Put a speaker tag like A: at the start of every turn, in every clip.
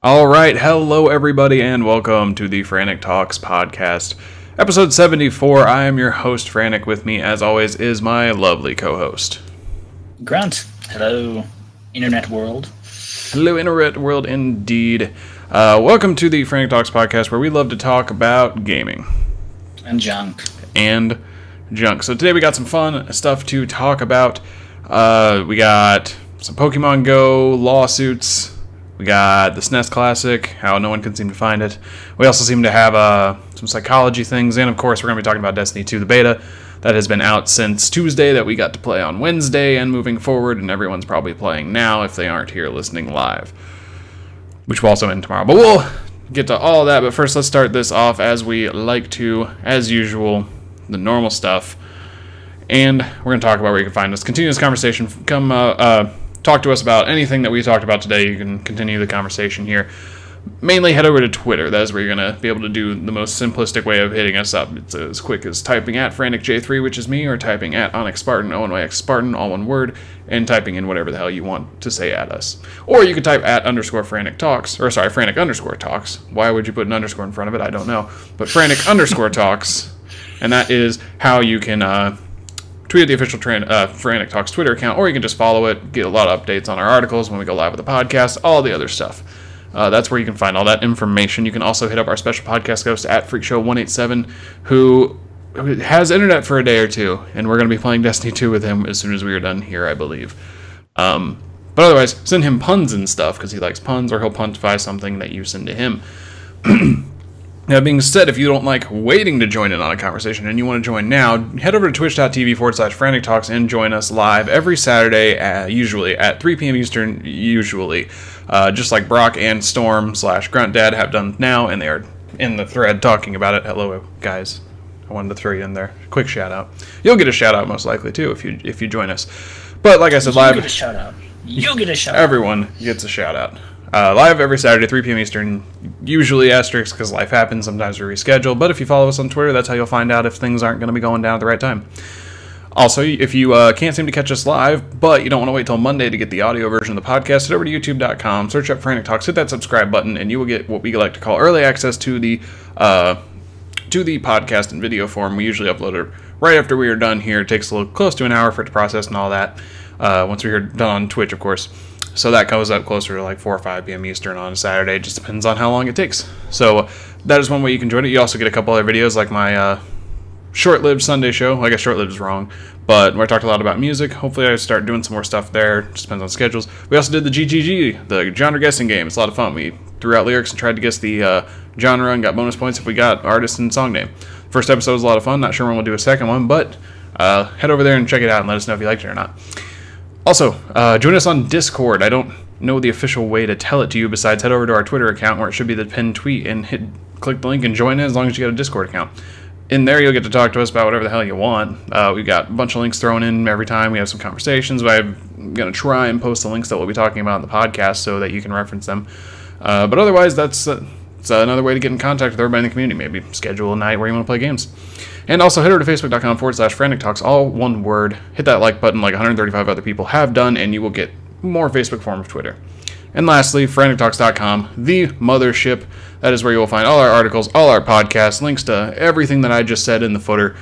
A: All right, hello everybody, and welcome to the Frantic Talks podcast, episode 74. I am your host, Frantic. With me, as always, is my lovely co-host,
B: Grunt. Hello, Internet World.
A: Hello, Internet World, indeed. Welcome to the Frantic Talks podcast, where we love to talk about gaming.
B: And junk.
A: So today we got some fun stuff to talk about. We got some PokemonGO lawsuits. We got the SNES Classic, how no one can seem to find it. We also seem to have some psychology things. And, of course, we're going to be talking about Destiny 2, the beta. That has been out since Tuesday, that we got to play on Wednesday and moving forward. And everyone's probably playing now if they aren't here listening live, which will also end tomorrow. But we'll get to all that. But first, let's start this off as we like to, as usual, the normal stuff. And we're going to talk about where you can find us. Continue this conversation. Come talk to us about anything that we talked about today. You can continue the conversation here. Mainly head over to Twitter. That is where you're going to be able to do the most simplistic way of hitting us up. It's as quick as typing at FranticJ3, which is me, or typing at Onyx Spartan, ONYX Spartan, all one word, and typing in whatever the hell you want to say at us. Or you could type at _Frantic Talks, or sorry, Frantic _ Talks. Why would you put an underscore in front of it? I don't know. But Frantic _ Talks, and that is how you can tweet at the official Frantic Talks Twitter account, or you can just follow it, get a lot of updates on our articles when we go live with the podcast, all the other stuff. That's where you can find all that information. You can also hit up our special podcast host at FreakShow187, who has internet for a day or two, and we're going to be playing Destiny 2 with him as soon as we are done here, I believe. But otherwise, send him puns and stuff, because he likes puns, or he'll puntify something that you send to him. That being said, if you don't like waiting to join in on a conversation and you want to join now, head over to twitch.tv/Frantic Talks and join us live every Saturday, usually at 3 p.m. Eastern, just like Brock and Storm/Grunt Dad have done now, and they are in the thread talking about it. Hello, guys. I wanted to throw you in there. Quick shout out. You'll get a shout out most likely too if you join us. But like I said, live.
B: You get a shout out. You'll get a shout out.
A: Everyone gets a shout out. Live every Saturday, 3 p.m. Eastern, usually asterisk because life happens, sometimes we reschedule, but if you follow us on Twitter, that's how you'll find out if things aren't going to be going down at the right time. Also, if you can't seem to catch us live, but you don't want to wait till Monday to get the audio version of the podcast, head over to youtube.com, search up Frantic Talks, hit that subscribe button, and you will get what we like to call early access to the podcast in video form. We usually upload it right after we are done here. It takes a little close to an hour for it to process and all that, once we're done on Twitch, of course. So that goes up closer to like 4 or 5 p.m. Eastern on a Saturday. It just depends on how long it takes. So that is one way you can join it. You also get a couple other videos like my short-lived Sunday show. I guess short-lived is wrong, but where I talked a lot about music. Hopefully I start doing some more stuff there. Just depends on schedules. We also did the GGG, the genre guessing game. It's a lot of fun. We threw out lyrics and tried to guess the genre and got bonus points if we got artist and song name. First episode was a lot of fun. Not sure when we'll do a second one, but head over there and check it out and let us know if you liked it or not. Also, join us on Discord. I don't know the official way to tell it to you besides head over to our Twitter account where it should be the pinned tweet and click the link and join in as long as you got a Discord account. In there, you'll get to talk to us about whatever the hell you want. We've got a bunch of links thrown in every time. We have some conversations. I'm going to try and post the links that we'll be talking about in the podcast so that you can reference them. But otherwise, that's another way to get in contact with everybody in the community. Maybe schedule a night where you want to play games. And also head over to facebook.com/Frantic Talks, all one word. Hit that like button like 135 other people have done, and you will get more Facebook form of Twitter. And lastly, FranticTalks.com, the mothership. That is where you will find all our articles, all our podcasts, links to everything that I just said in the footer,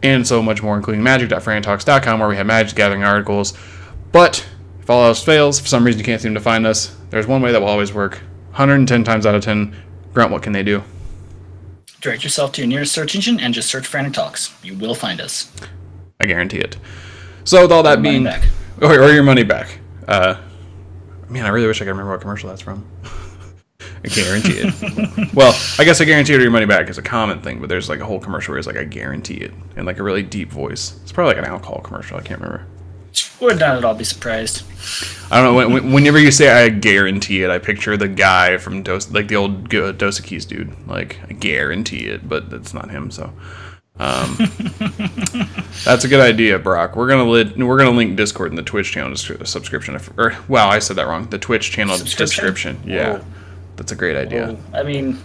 A: and so much more, including magic.FranticTalks.com, where we have Magic Gathering articles. But if all else fails, for some reason you can't seem to find us, there's one way that will always work. 110 times out of 10, Grunt, what can they do?
B: Direct yourself to your nearest search engine and just search Frantic Talks. You will find us.
A: I guarantee it. So with all that being... Or your money back. Man, I really wish I could remember what commercial that's from. I guarantee it. Well, I guess I guarantee it or your money back is a common thing, but there's like a whole commercial where it's like, I guarantee it, in like a really deep voice. It's probably like an alcohol commercial. I can't remember.
B: Would not at all be surprised.
A: I don't know. Whenever you say I guarantee it, I picture the guy from like the old Dos Equis dude. Like, I guarantee it, but that's not him. So, that's a good idea, Brock. We're gonna link Discord in the Twitch channel subscription. Wow, I said that wrong. The Twitch channel description. Yeah, that's a great idea.
B: I mean,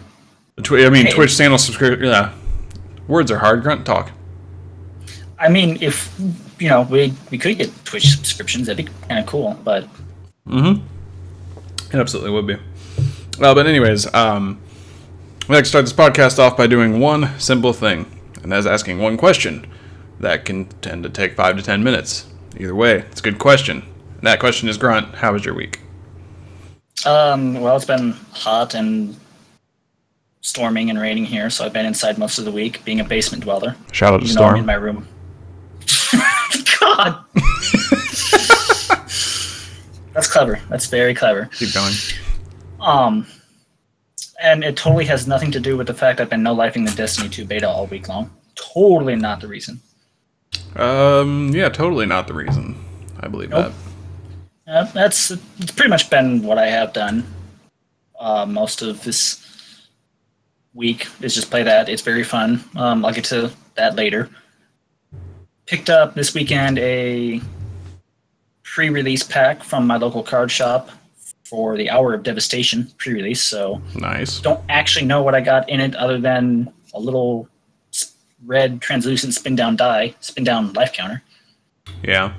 A: hey. Twitch channel subscription. Yeah, words are hard. Grunt talk.
B: I mean, if we could get Twitch subscriptions, that'd be kind of cool. But
A: it absolutely would be. But anyways, I'd like to start this podcast off by doing one simple thing, and that's asking one question that can tend to take 5 to 10 minutes. Either way, it's a good question. And that question is, Grunt, how was your week?
B: Well, it's been hot and storming and raining here, so I've been inside most of the week, being a basement dweller.
A: Shout out to
B: I'm
A: Storm.
B: in my room. God! That's clever. That's very clever.
A: Keep going.
B: And it totally has nothing to do with the fact I've been no-lifing the Destiny 2 beta all week long. Totally not the reason.
A: Yeah, totally not the reason. I believe
B: Nope.
A: that.
B: It's pretty much been what I have done most of this week, is just play that. It's very fun. I'll get to that later. Picked up this weekend a pre-release pack from my local card shop for the Hour of Devastation pre-release, so
A: Nice.
B: don't actually know what I got in it other than a little red translucent spin-down life counter.
A: Yeah.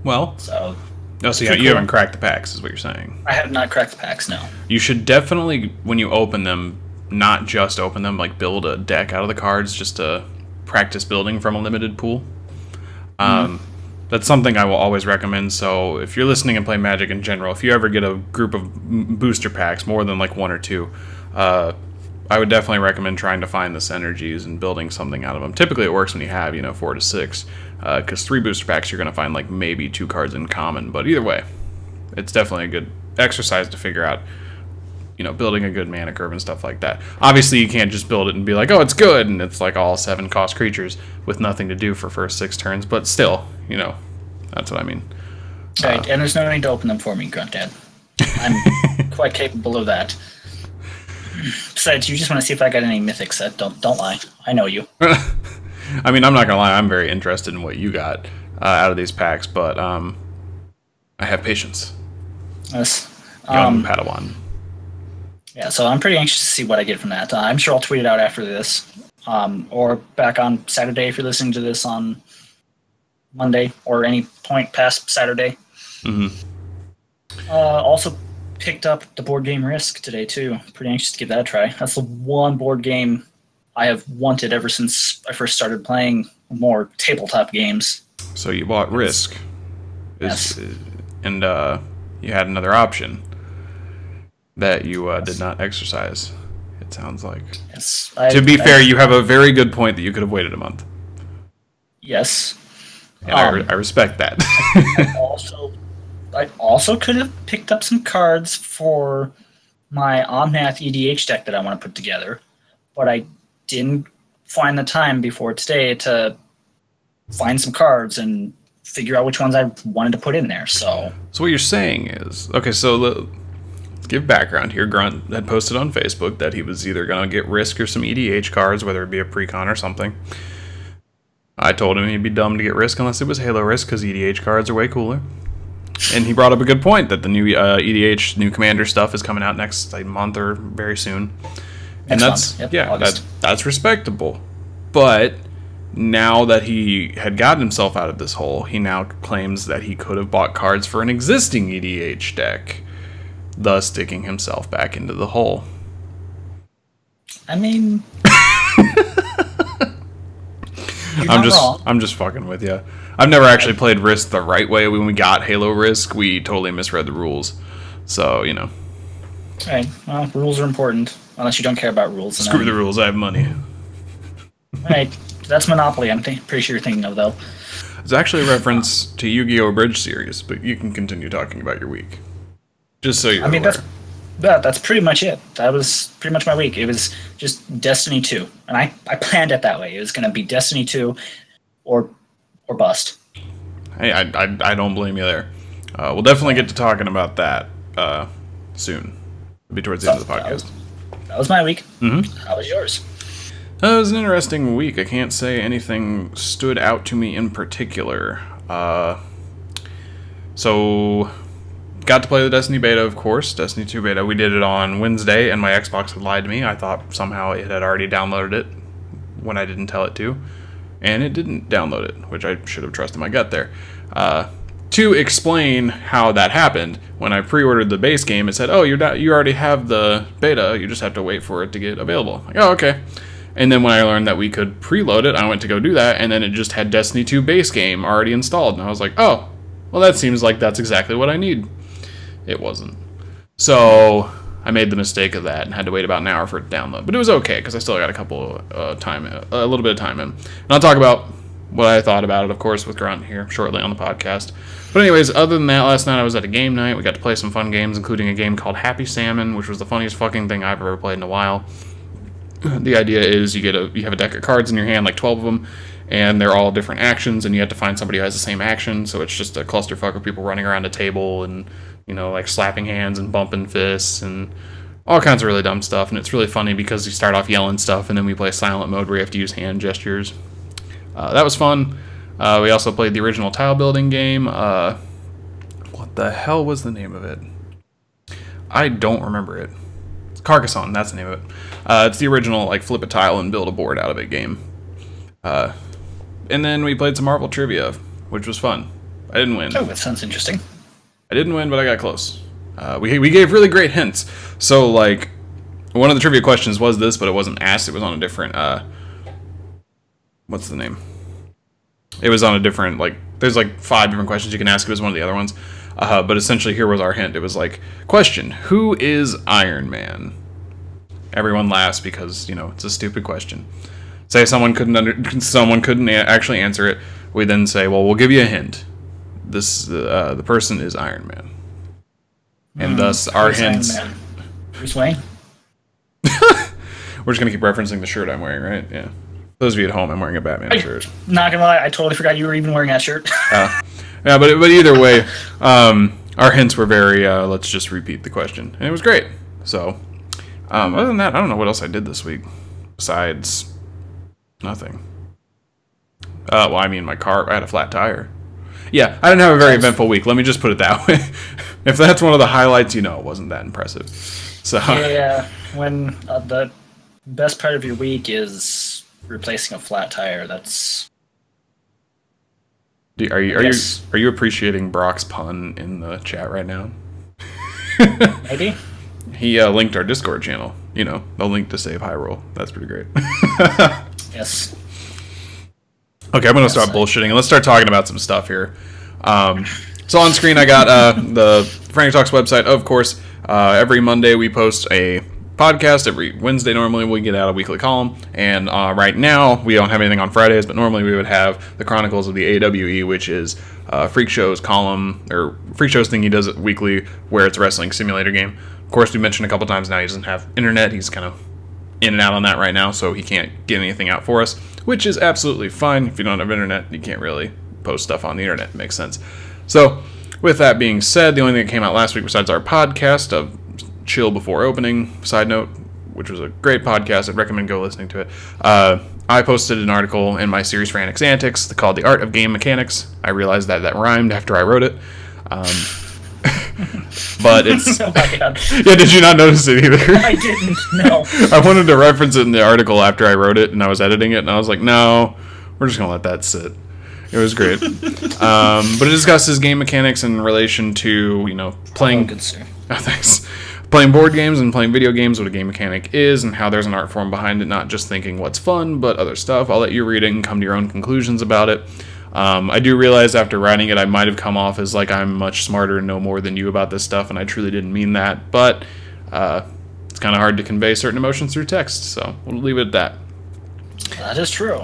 A: Well,
B: So
A: no, so you haven't cracked the packs, is what you're saying.
B: I have not cracked the packs, no.
A: You should definitely, when you open them, not just open them, like build a deck out of the cards just to practice building from a limited pool. That's something I will always recommend. So if you're listening and play Magic in general, if you ever get a group of booster packs, more than like 1 or 2, I would definitely recommend trying to find the synergies and building something out of them. Typically it works when you have, 4 to 6, because 3 booster packs you're going to find like maybe 2 cards in common. But either way, it's definitely a good exercise to figure out, building a good mana curve and stuff like that. Obviously, you can't just build it and be like, oh, it's good, and it's like all 7 cost creatures with nothing to do for first 6 turns. But still, that's what I mean.
B: Right, and there's no need to open them for me, Grunt Dad. I'm quite capable of that. Besides, you just want to see if I got any mythics. Don't lie. I know you.
A: I mean, I'm not gonna lie. I'm very interested in what you got out of these packs, but I have patience.
B: Yes.
A: Young Padawan.
B: Yeah, so I'm pretty anxious to see what I get from that. I'm sure I'll tweet it out after this, or back on Saturday if you're listening to this on Monday or any point past Saturday. Also picked up the board game Risk today too. Pretty anxious to give that a try. That's the one board game I have wanted ever since I first started playing more tabletop games.
A: So you bought Risk.
B: Yes.
A: And you had another option that you did not exercise, it sounds like.
B: Yes.
A: To be fair, you have a very good point that you could have waited a month.
B: Yes.
A: And I respect that.
B: I also could have picked up some cards for my Omnath EDH deck that I want to put together, but I didn't find the time before today to find some cards and figure out which ones I wanted to put in there. So
A: what you're saying is, okay, so let's give background here. Grunt had posted on Facebook that he was either going to get Risk or some EDH cards, whether it be a precon or something. I told him he'd be dumb to get Risk unless it was Halo Risk, because EDH cards are way cooler. And he brought up a good point that the new EDH, new Commander stuff is coming out next month or very soon. And that's respectable. But now that he had gotten himself out of this hole, he now claims that he could have bought cards for an existing EDH deck, thus digging himself back into the hole.
B: I mean,
A: I'm just fucking with you. I've never actually played Risk the right way. When we got Halo Risk, we totally misread the rules. So,
B: Right. Well, rules are important, unless you don't care about rules.
A: Screw the rules, I have money.
B: Right. That's Monopoly, I'm pretty sure you're thinking of, though.
A: It's actually a reference to Yu-Gi-Oh! Bridge series, but you can continue talking about your week. Just so you're aware.
B: That's pretty much it. That was pretty much my week. It was just Destiny 2. And I planned it that way. It was going to be Destiny 2 or bust.
A: Hey, I don't blame you there. We'll definitely get to talking about that soon. It'll be towards the end of the podcast.
B: That was my week.
A: Mm-hmm.
B: How was yours?
A: It was an interesting week. I can't say anything stood out to me in particular. So, got to play the Destiny beta, of course. Destiny 2 beta. We did it on Wednesday, and my Xbox had lied to me. I thought somehow it had already downloaded it when I didn't tell it to. And it didn't download it, which I should have trusted my gut there. to explain how that happened, when I pre-ordered the base game, it said, "Oh, you already have the beta. You just have to wait for it to get available." Like, oh, okay. And then when I learned that we could preload it, I went to go do that, and then it just had Destiny 2 base game already installed, and I was like, "Oh, well, that seems like that's exactly what I need." It wasn't. So I made the mistake of that and had to wait about an hour for it to download. But it was okay because I still got a little bit of time in. And I'll talk about what I thought about it, of course, with Grunt here shortly on the podcast. But anyways, other than that, last night I was at a game night. We got to play some fun games, including a game called Happy Salmon, which was the funniest fucking thing I've ever played in a while. The idea is you have a deck of cards in your hand, like 12 of them, and they're all different actions, and you have to find somebody who has the same action. So it's just a clusterfuck of people running around a table and, you know, like slapping hands and bumping fists and all kinds of really dumb stuff. And it's really funny because you start off yelling stuff, and then we play silent mode where you have to use hand gestures. That was fun. We also played the original tile building game. What the hell was the name of it? I don't remember it. It's Carcassonne, that's the name of it. It's the original, like, flip a tile and build a board out of it game. And then we played some Marvel Trivia, which was fun. I didn't win.
B: Oh, that sounds interesting.
A: I didn't win, but I got close. We gave really great hints. So, like, one of the trivia questions was this, but it wasn't asked. It was on a different, what's the name? It was on a different, like, there's like 5 different questions you can ask. It was one of the other ones. But essentially, here was our hint. It was like, question, who is Iron Man? Everyone laughs because, you know, it's a stupid question. Say someone couldn't actually answer it. We then say, well, we'll give you a hint. The person is Iron Man. And thus, our hints...
B: Bruce Wayne?
A: We're just going to keep referencing the shirt I'm wearing, right? Yeah. Those of you at home, I'm wearing a Batman shirt.
B: Not gonna lie, I totally forgot you were even wearing that shirt.
A: Yeah, but either way, our hints were very, let's just repeat the question. And it was great. So, other than that, I don't know what else I did this week. Besides, nothing. Well, I mean, my car, I had a flat tire. Yeah, I didn't have a very eventful week. Let me just put it that way. If that's one of the highlights, you know it wasn't that impressive. So
B: yeah, when the best part of your week is replacing a flat tire, that's...
A: Are you appreciating Brock's pun in the chat right now?
B: Maybe.
A: He linked our Discord channel. You know, the link to save Hyrule. That's pretty great.
B: Yes.
A: Okay, I'm going to start bullshitting, and let's start talking about some stuff here. So on screen, I got the Frantic Talks website. Of course, every Monday we post a podcast. Every Wednesday, normally, we get out a weekly column. And right now, we don't have anything on Fridays, but normally we would have the Chronicles of the AWE, which is Freak Show's column, or Freak Show's thing he does weekly, where it's a wrestling simulator game. Of course, we mentioned a couple times now he doesn't have internet. He's kind of in and out on that right now, so he can't get anything out for us, which is absolutely fine. If you don't have internet, you can't really post stuff on the internet. It makes sense. So, with that being said, the only thing that came out last week besides our podcast of Chill Before Opening, side note, which was a great podcast, I'd recommend go listening to it. I posted an article in my series Frantic's Antics called The Art of Game Mechanics. I realized that rhymed after I wrote it. But it's...
B: Oh my God.
A: Yeah, did you not notice it either?
B: I didn't, no.
A: I wanted to reference it in the article after I wrote it, and I was editing it, and I was like, no, we're just going to let that sit. It was great. But it discusses game mechanics in relation to, you know, playing...
B: Oh, good sir.
A: Oh, thanks. Playing board games and playing video games, what a game mechanic is, and how there's an art form behind it, not just thinking what's fun, but other stuff. I'll let you read it and come to your own conclusions about it. I do realize after writing it, I might have come off as like I'm much smarter and know more than you about this stuff, and I truly didn't mean that, but it's kind of hard to convey certain emotions through text, so we'll leave it at that.
B: That is true.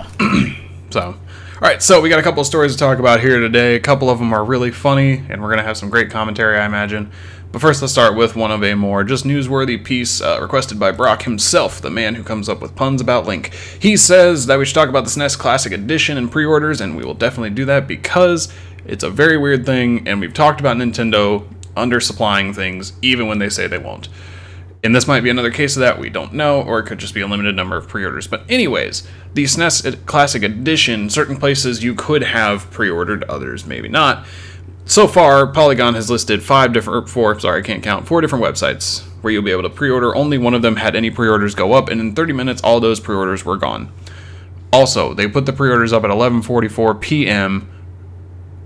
A: So, alright, so we got a couple of stories to talk about here today. A couple of them are really funny, and we're going to have some great commentary, I imagine. But first, let's start with one of a more just newsworthy piece requested by Brock himself, the man who comes up with puns about Link. He says that we should talk about the SNES Classic Edition and pre-orders, and we will definitely do that because it's a very weird thing, and we've talked about Nintendo undersupplying things even when they say they won't. And this might be another case of that, we don't know, or it could just be a limited number of pre-orders. But anyways, the SNES Classic Edition, certain places you could have pre-ordered, others maybe not. So far, Polygon has listed four different websites where you'll be able to pre-order. Only one of them had any pre-orders go up, and in 30 minutes, all those pre-orders were gone. Also, they put the pre-orders up at 11:44 p.m.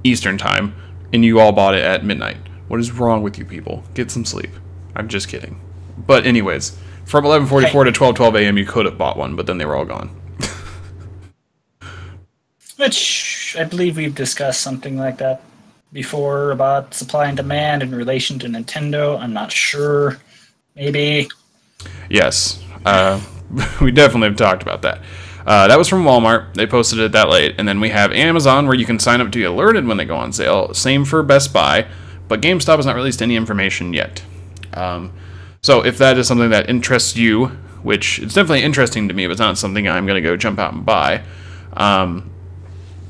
A: Eastern Time, and you all bought it at midnight. What is wrong with you people? Get some sleep. I'm just kidding. But anyways, from 11:44 to 12:12 a.m. you could have bought one, but then they were all gone.
B: Which I believe we've discussed something like that before about supply and demand in relation to Nintendo. I'm not sure. Maybe.
A: Yes. We definitely have talked about that. That was from Walmart. They posted it that late. And then we have Amazon, where you can sign up to be alerted when they go on sale. Same for Best Buy. But GameStop has not released any information yet. So if that is something that interests you, which it's definitely interesting to me, but it's not something I'm going to go jump out and buy,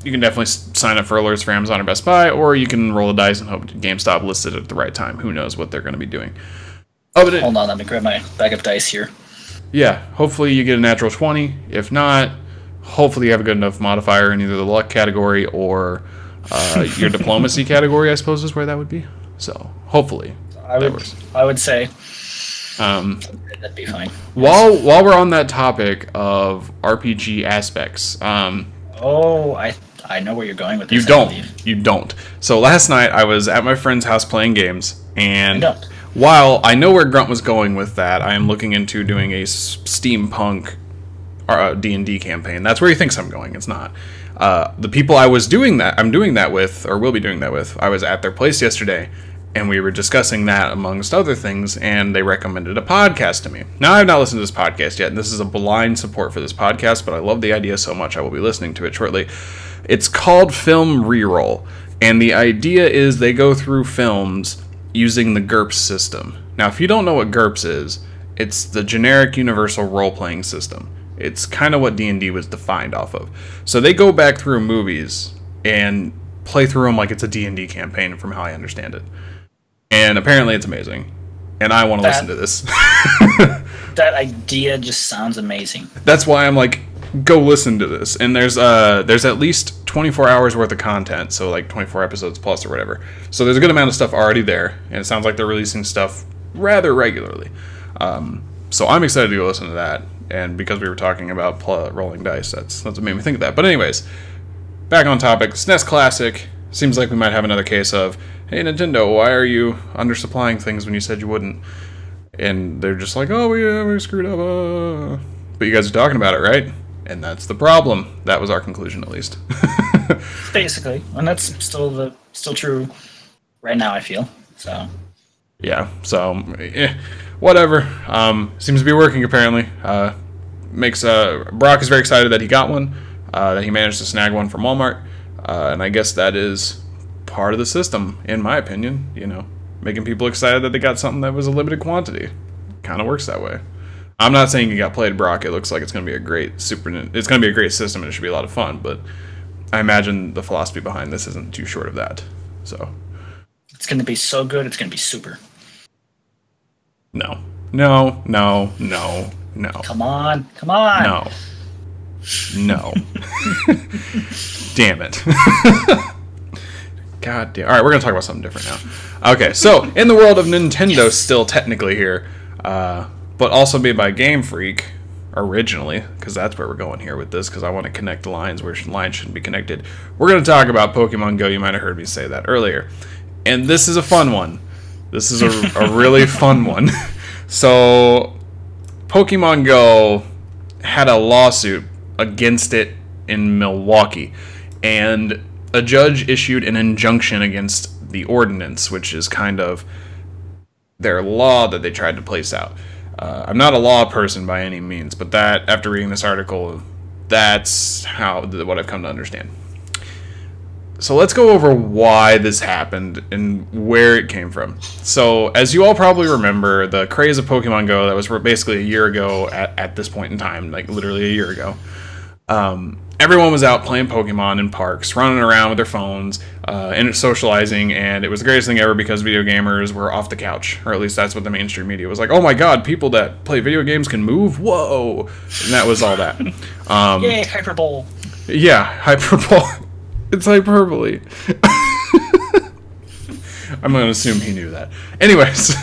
A: you can definitely sign up for alerts for Amazon or Best Buy, or you can roll the dice and hope GameStop lists it at the right time. Who knows what they're going to be doing.
B: Hold on, let me grab my bag of dice here.
A: Yeah, hopefully you get a natural 20. If not, hopefully you have a good enough modifier in either the luck category or your diplomacy category, I suppose is where that would be. So, hopefully that works.
B: I would say that'd be fine.
A: While we're on that topic of RPG aspects,
B: I know where you're going with this.
A: You don't. So last night I was at my friend's house playing games, and
B: I don't.
A: While I know where Grunt was going with that, I am looking into doing a steampunk D&D campaign. That's where he thinks I'm going. It's not. The people I'm doing that with, or will be doing that with, I was at their place yesterday, and we were discussing that amongst other things, and they recommended a podcast to me. Now, I have not listened to this podcast yet, and this is a blind support for this podcast, but I love the idea so much I will be listening to it shortly. It's called Film Reroll, and the idea is they go through films using the GURPS system. Now, if you don't know what GURPS is, it's the generic universal role-playing system. It's kind of what D&D was defined off of. So they go back through movies and play through them like it's a D&D campaign, from how I understand it. And apparently it's amazing. And I want to listen to this.
B: That idea just sounds amazing.
A: That's why I'm like, go listen to this. And there's at least 24 hours worth of content, so like 24 episodes plus or whatever. So there's a good amount of stuff already there, and it sounds like they're releasing stuff rather regularly. So I'm excited to go listen to that. And because we were talking about rolling dice, that's what made me think of that. But anyways, back on topic. SNES Classic. Seems like we might have another case of, hey Nintendo, why are you undersupplying things when you said you wouldn't? And they're just like, oh, we screwed up. But you guys are talking about it, right? And that's the problem. That was our conclusion, at least.
B: Basically, and that's still true right now, I feel. So.
A: Yeah. So, whatever. Seems to be working apparently. Brock is very excited that he got one. That he managed to snag one from Walmart. And I guess that is part of the system, in my opinion. You know, making people excited that they got something that was a limited quantity. Kind of works that way. I'm not saying you got played, Brock. It looks like it's going to be a great system, and it should be a lot of fun. But I imagine the philosophy behind this isn't too short of that. So
B: it's going to be so good. It's going to be super.
A: No.
B: Come on.
A: No. Damn it. God damn. All right, we're going to talk about something different now. Okay, so in the world of Nintendo, still technically here, but also made by Game Freak originally, because that's where we're going here with this, because I want to connect the lines where lines shouldn't be connected. We're going to talk about PokemonGO. You might have heard me say that earlier. And this is a fun one. This is a really fun one. So, PokemonGO had a lawsuit against it in Milwaukee, and a judge issued an injunction against the ordinance, which is kind of their law that they tried to place out. I'm not a law person by any means, but that, after reading this article, that's what I've come to understand. So let's go over why this happened and where it came from. So, as you all probably remember, the craze of PokemonGO that was basically a year ago at this point in time, like literally a year ago, everyone was out playing Pokemon in parks, running around with their phones, and socializing, and it was the greatest thing ever because video gamers were off the couch, or at least that's what the mainstream media was like. Oh my god, people that play video games can move? Whoa! And that was all that.
B: Yay, Hyperbolic!
A: Yeah, Hyperbolic. It's hyperbole. I'm going to assume he knew that. Anyways,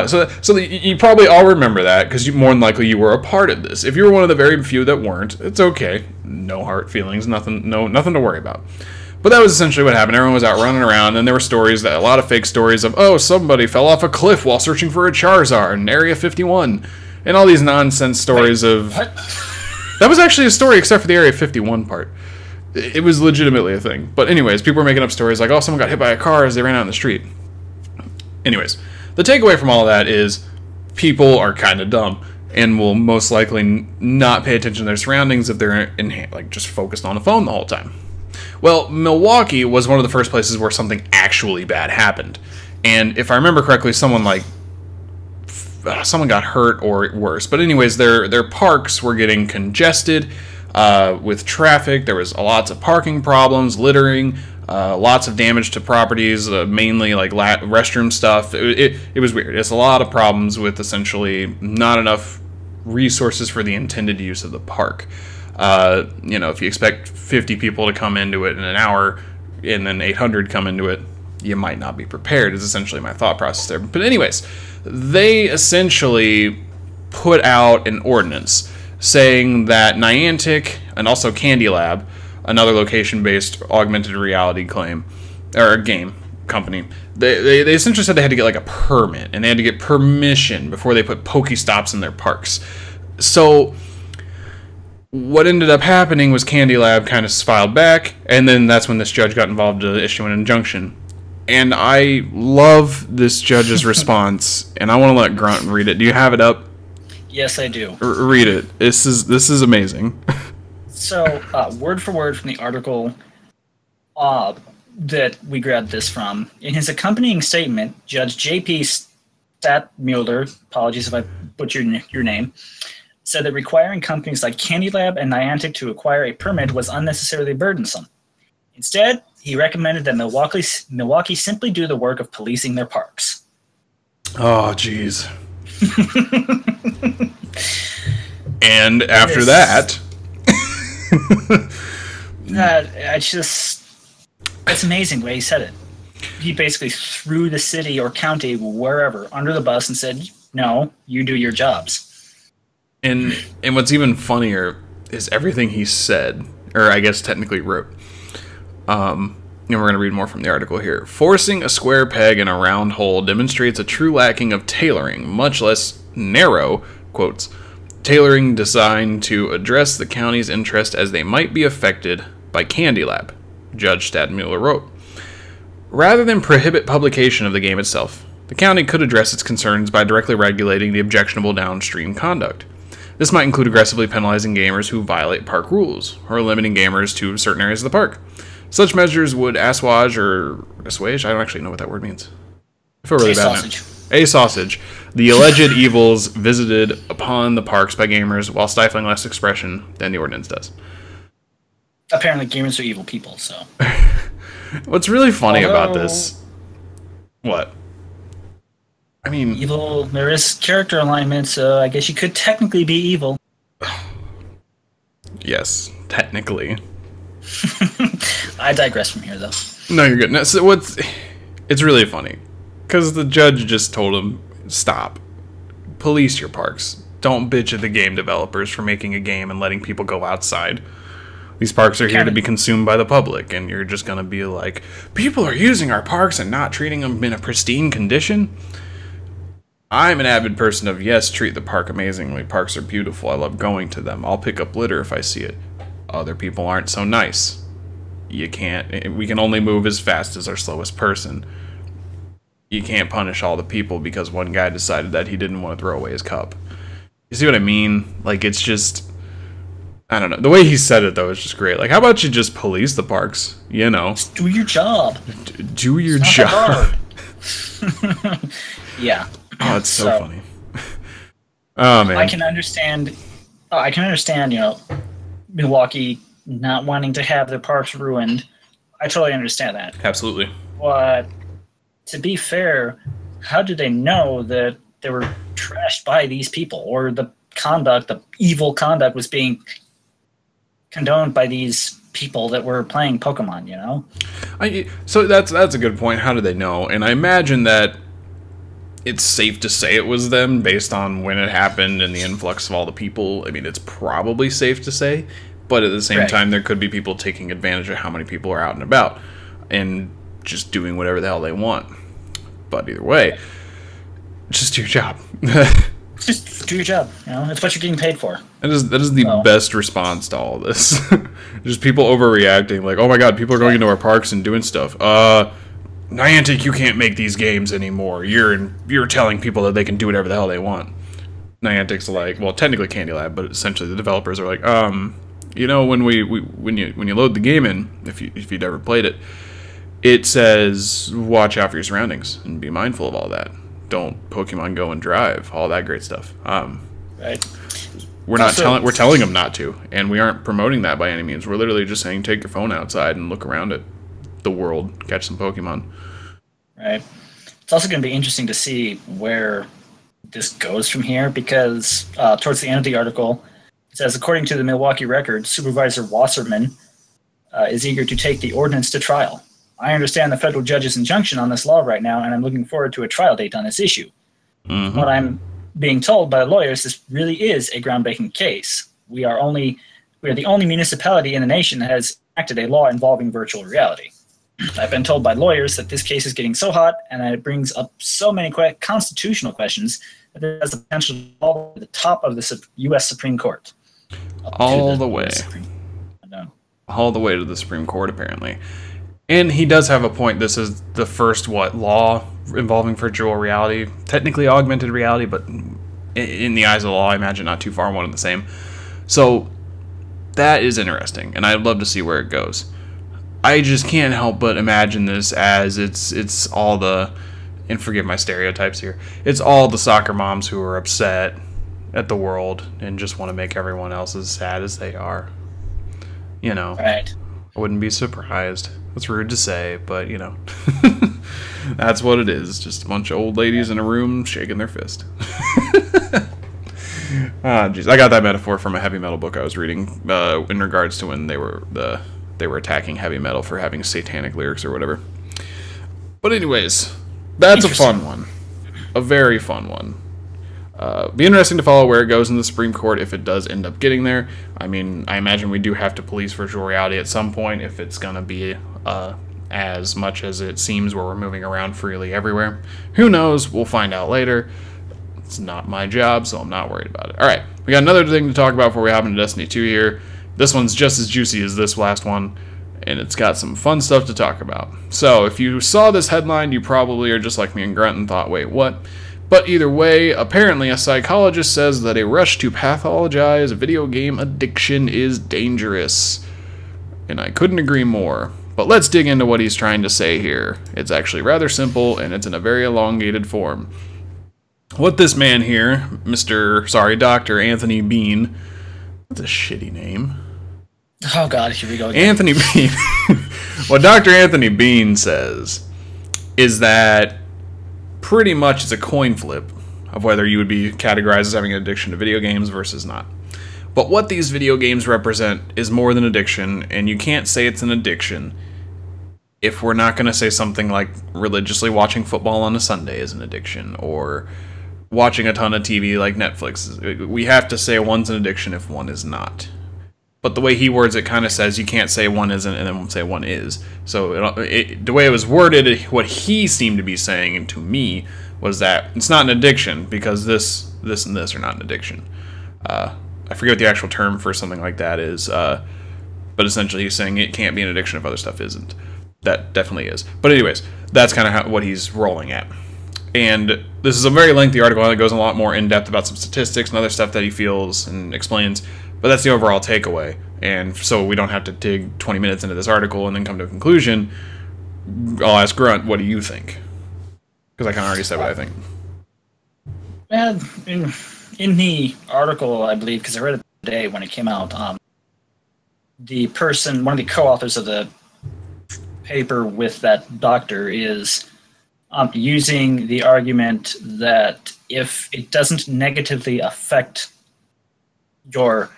A: so you probably all remember that because more than likely you were a part of this. If you were one of the very few that weren't, it's okay. No hard feelings, nothing to worry about. But that was essentially what happened. Everyone was out running around, and there were stories, a lot of fake stories of, oh, somebody fell off a cliff while searching for a Charizard in Area 51. And all these nonsense stories of...
B: What?
A: That was actually a story, except for the Area 51 part. It was legitimately a thing. But anyways, people were making up stories like, oh, someone got hit by a car as they ran out in the street. Anyways, the takeaway from all of that is people are kind of dumb and will most likely not pay attention to their surroundings if they're just focused on a phone the whole time. Well, Milwaukee was one of the first places where something actually bad happened. And if I remember correctly, someone got hurt or worse. But anyways, their parks were getting congested with traffic. There was lots of parking problems, littering, lots of damage to properties, mainly like restroom stuff. It was weird. It's a lot of problems with essentially not enough resources for the intended use of the park. If you expect 50 people to come into it in an hour and then 800 come into it, you might not be prepared, is essentially my thought process there. But anyways, they essentially put out an ordinance saying that Niantic and also Candy Lab, another location-based augmented reality game company, they essentially said they had to get like a permit, and they had to get permission before they put Pokestops in their parks. So what ended up happening was Candy Lab kind of filed back, and then that's when this judge got involved to issue an injunction. And I love this judge's response, and I want to let Grunt read it. Do you have it up?
B: Yes, I do.
A: Read it. This is amazing.
B: So, word for word from the article that we grabbed this from, in his accompanying statement, Judge J.P. Statmuller, apologies if I butchered your name, said that requiring companies like Candy Lab and Niantic to acquire a permit was unnecessarily burdensome. Instead, he recommended that Milwaukee simply do the work of policing their parks.
A: Oh, jeez. And after that...
B: It's amazing the way he said it. He basically threw the city or county, wherever, under the bus and said, no, you do your jobs.
A: And what's even funnier is everything he said, or I guess technically wrote. And we're going to read more from the article here. Forcing a square peg in a round hole demonstrates a true lacking of tailoring, much less narrow, quotes, tailoring designed to address the county's interest as they might be affected by Candy Lab, Judge Stadmuller wrote. Rather than prohibit publication of the game itself, the county could address its concerns by directly regulating the objectionable downstream conduct. This might include aggressively penalizing gamers who violate park rules, or limiting gamers to certain areas of the park. Such measures would assuage, I don't actually know what that word means. I feel really bad now. Assuage the alleged evils visited upon the parks by gamers while stifling less expression than the ordinance does.
B: Apparently gamers are evil people, so.
A: What's really funny about this... What? I mean...
B: Evil, there is character alignment, so I guess you could technically be evil.
A: Yes, technically.
B: I digress from here, though.
A: No, you're good. No, so it's really funny, because the judge just told him, stop. Police your parks. Don't bitch at the game developers for making a game and letting people go outside. These parks are here to be consumed by the public, and you're just going to be like, people are using our parks and not treating them in a pristine condition? I'm an avid person of, yes, treat the park amazingly. Parks are beautiful. I love going to them. I'll pick up litter if I see it. Other people aren't so nice. We can only move as fast as our slowest person. You can't punish all the people because one guy decided that he didn't want to throw away his cup. You see what I mean? Like, it's just... I don't know. The way he said it, though, is just great. Like, how about you just police the parks? You know?
B: Just do your job.
A: Do your job.
B: Yeah.
A: Oh, that's so funny. Oh, man.
B: I can understand, Milwaukee not wanting to have their parks ruined. I totally understand that.
A: Absolutely.
B: But to be fair, how did they know that they were trashed by these people, or the evil conduct was being condoned by these people that were playing Pokemon, you know?
A: So that's a good point. How did they know? And I imagine that it's safe to say it was them based on when it happened and the influx of all the people. I mean, it's probably safe to say, But at the same
B: Right.
A: time, there could be people taking advantage of how many people are out and about and just doing whatever the hell they want. But either way, just do your job.
B: Just do your job. You know, it's what you're getting paid for.
A: That is the best response to all this. Just people overreacting, like, oh my god, people are going into our parks and doing stuff. Niantic, you can't make these games anymore. You're telling people that they can do whatever the hell they want. Niantic's like, well, technically Candy Lab, but essentially the developers are like, you know, when you load the game in, if you'd ever played it, it says watch out for your surroundings and be mindful of all that. Don't Pokemon Go and drive, all that great stuff.
B: Right.
A: We're telling them not to, and we aren't promoting that by any means. We're literally just saying take your phone outside and look around at the world, catch some Pokemon.
B: Right. It's also going to be interesting to see where this goes from here, because towards the end of the article, it says, according to the Milwaukee Record, Supervisor Wasserman is eager to take the ordinance to trial. I understand the federal judge's injunction on this law right now, and I'm looking forward to a trial date on this issue. Mm-hmm. What I'm being told by the lawyers, this really is a groundbreaking case. We are the only municipality in the nation that has enacted a law involving virtual reality. I've been told by lawyers that this case is getting so hot and that it brings up so many constitutional questions that it has the potential to fall to the top of the U.S. Supreme Court.
A: All the way to the Supreme Court, apparently. And he does have a point. This is the first, law involving virtual reality. Technically augmented reality, but in the eyes of the law, I imagine not too far one and the same. So that is interesting, and I'd love to see where it goes. I just can't help but imagine this as it's all the, and forgive my stereotypes here, it's all the soccer moms who are upset at the world and just want to make everyone else as sad as they are. You know.
B: Right.
A: I wouldn't be surprised. That's rude to say, but, you know. That's what it is. Just a bunch of old ladies in a room shaking their fist. Jeez. I got that metaphor from a heavy metal book I was reading in regards to when they were attacking heavy metal for having satanic lyrics or whatever. But anyways, that's a fun one. A very fun one. Be interesting to follow where it goes in the Supreme Court if it does end up getting there. I mean, I imagine we do have to police virtual reality at some point if it's going to be as much as it seems where we're moving around freely everywhere. Who knows? We'll find out later. It's not my job, so I'm not worried about it. Alright, we got another thing to talk about before we hop into Destiny 2 here. This one's just as juicy as this last one, and it's got some fun stuff to talk about. So, if you saw this headline, you probably are just like me and Grunt and thought, wait, what? But either way, apparently a psychologist says that a rush to pathologize video game addiction is dangerous. And I couldn't agree more. But let's dig into what he's trying to say here. It's actually rather simple, and it's in a very elongated form. What this man here, Dr. Anthony Bean, that's a shitty name.
B: Oh god, here we go again.
A: Anthony Bean. What Dr. Anthony Bean says is that pretty much it's a coin flip of whether you would be categorized as having an addiction to video games versus not. But what these video games represent is more than addiction, and you can't say it's an addiction if we're not going to say something like religiously watching football on a Sunday is an addiction, or watching a ton of TV like Netflix. We have to say one's an addiction if one is not. But the way he words it kind of says you can't say one isn't and then say one is. So the way it was worded, what he seemed to be saying to me was that it's not an addiction because this, and this are not an addiction. I forget what the actual term for something like that is, but essentially he's saying it can't be an addiction if other stuff isn't. That definitely is. But anyways, that's kind of what he's rolling at. And this is a very lengthy article, and it goes a lot more in-depth about some statistics and other stuff that he feels and explains, but that's the overall takeaway. And so we don't have to dig 20 minutes into this article and then come to a conclusion. I'll ask Grunt, what do you think? Because I kind of already said what I think.
B: In the article, I believe, because I read it today when it came out, the person, one of the co-authors of the paper with that doctor is using the argument that if it doesn't negatively affect your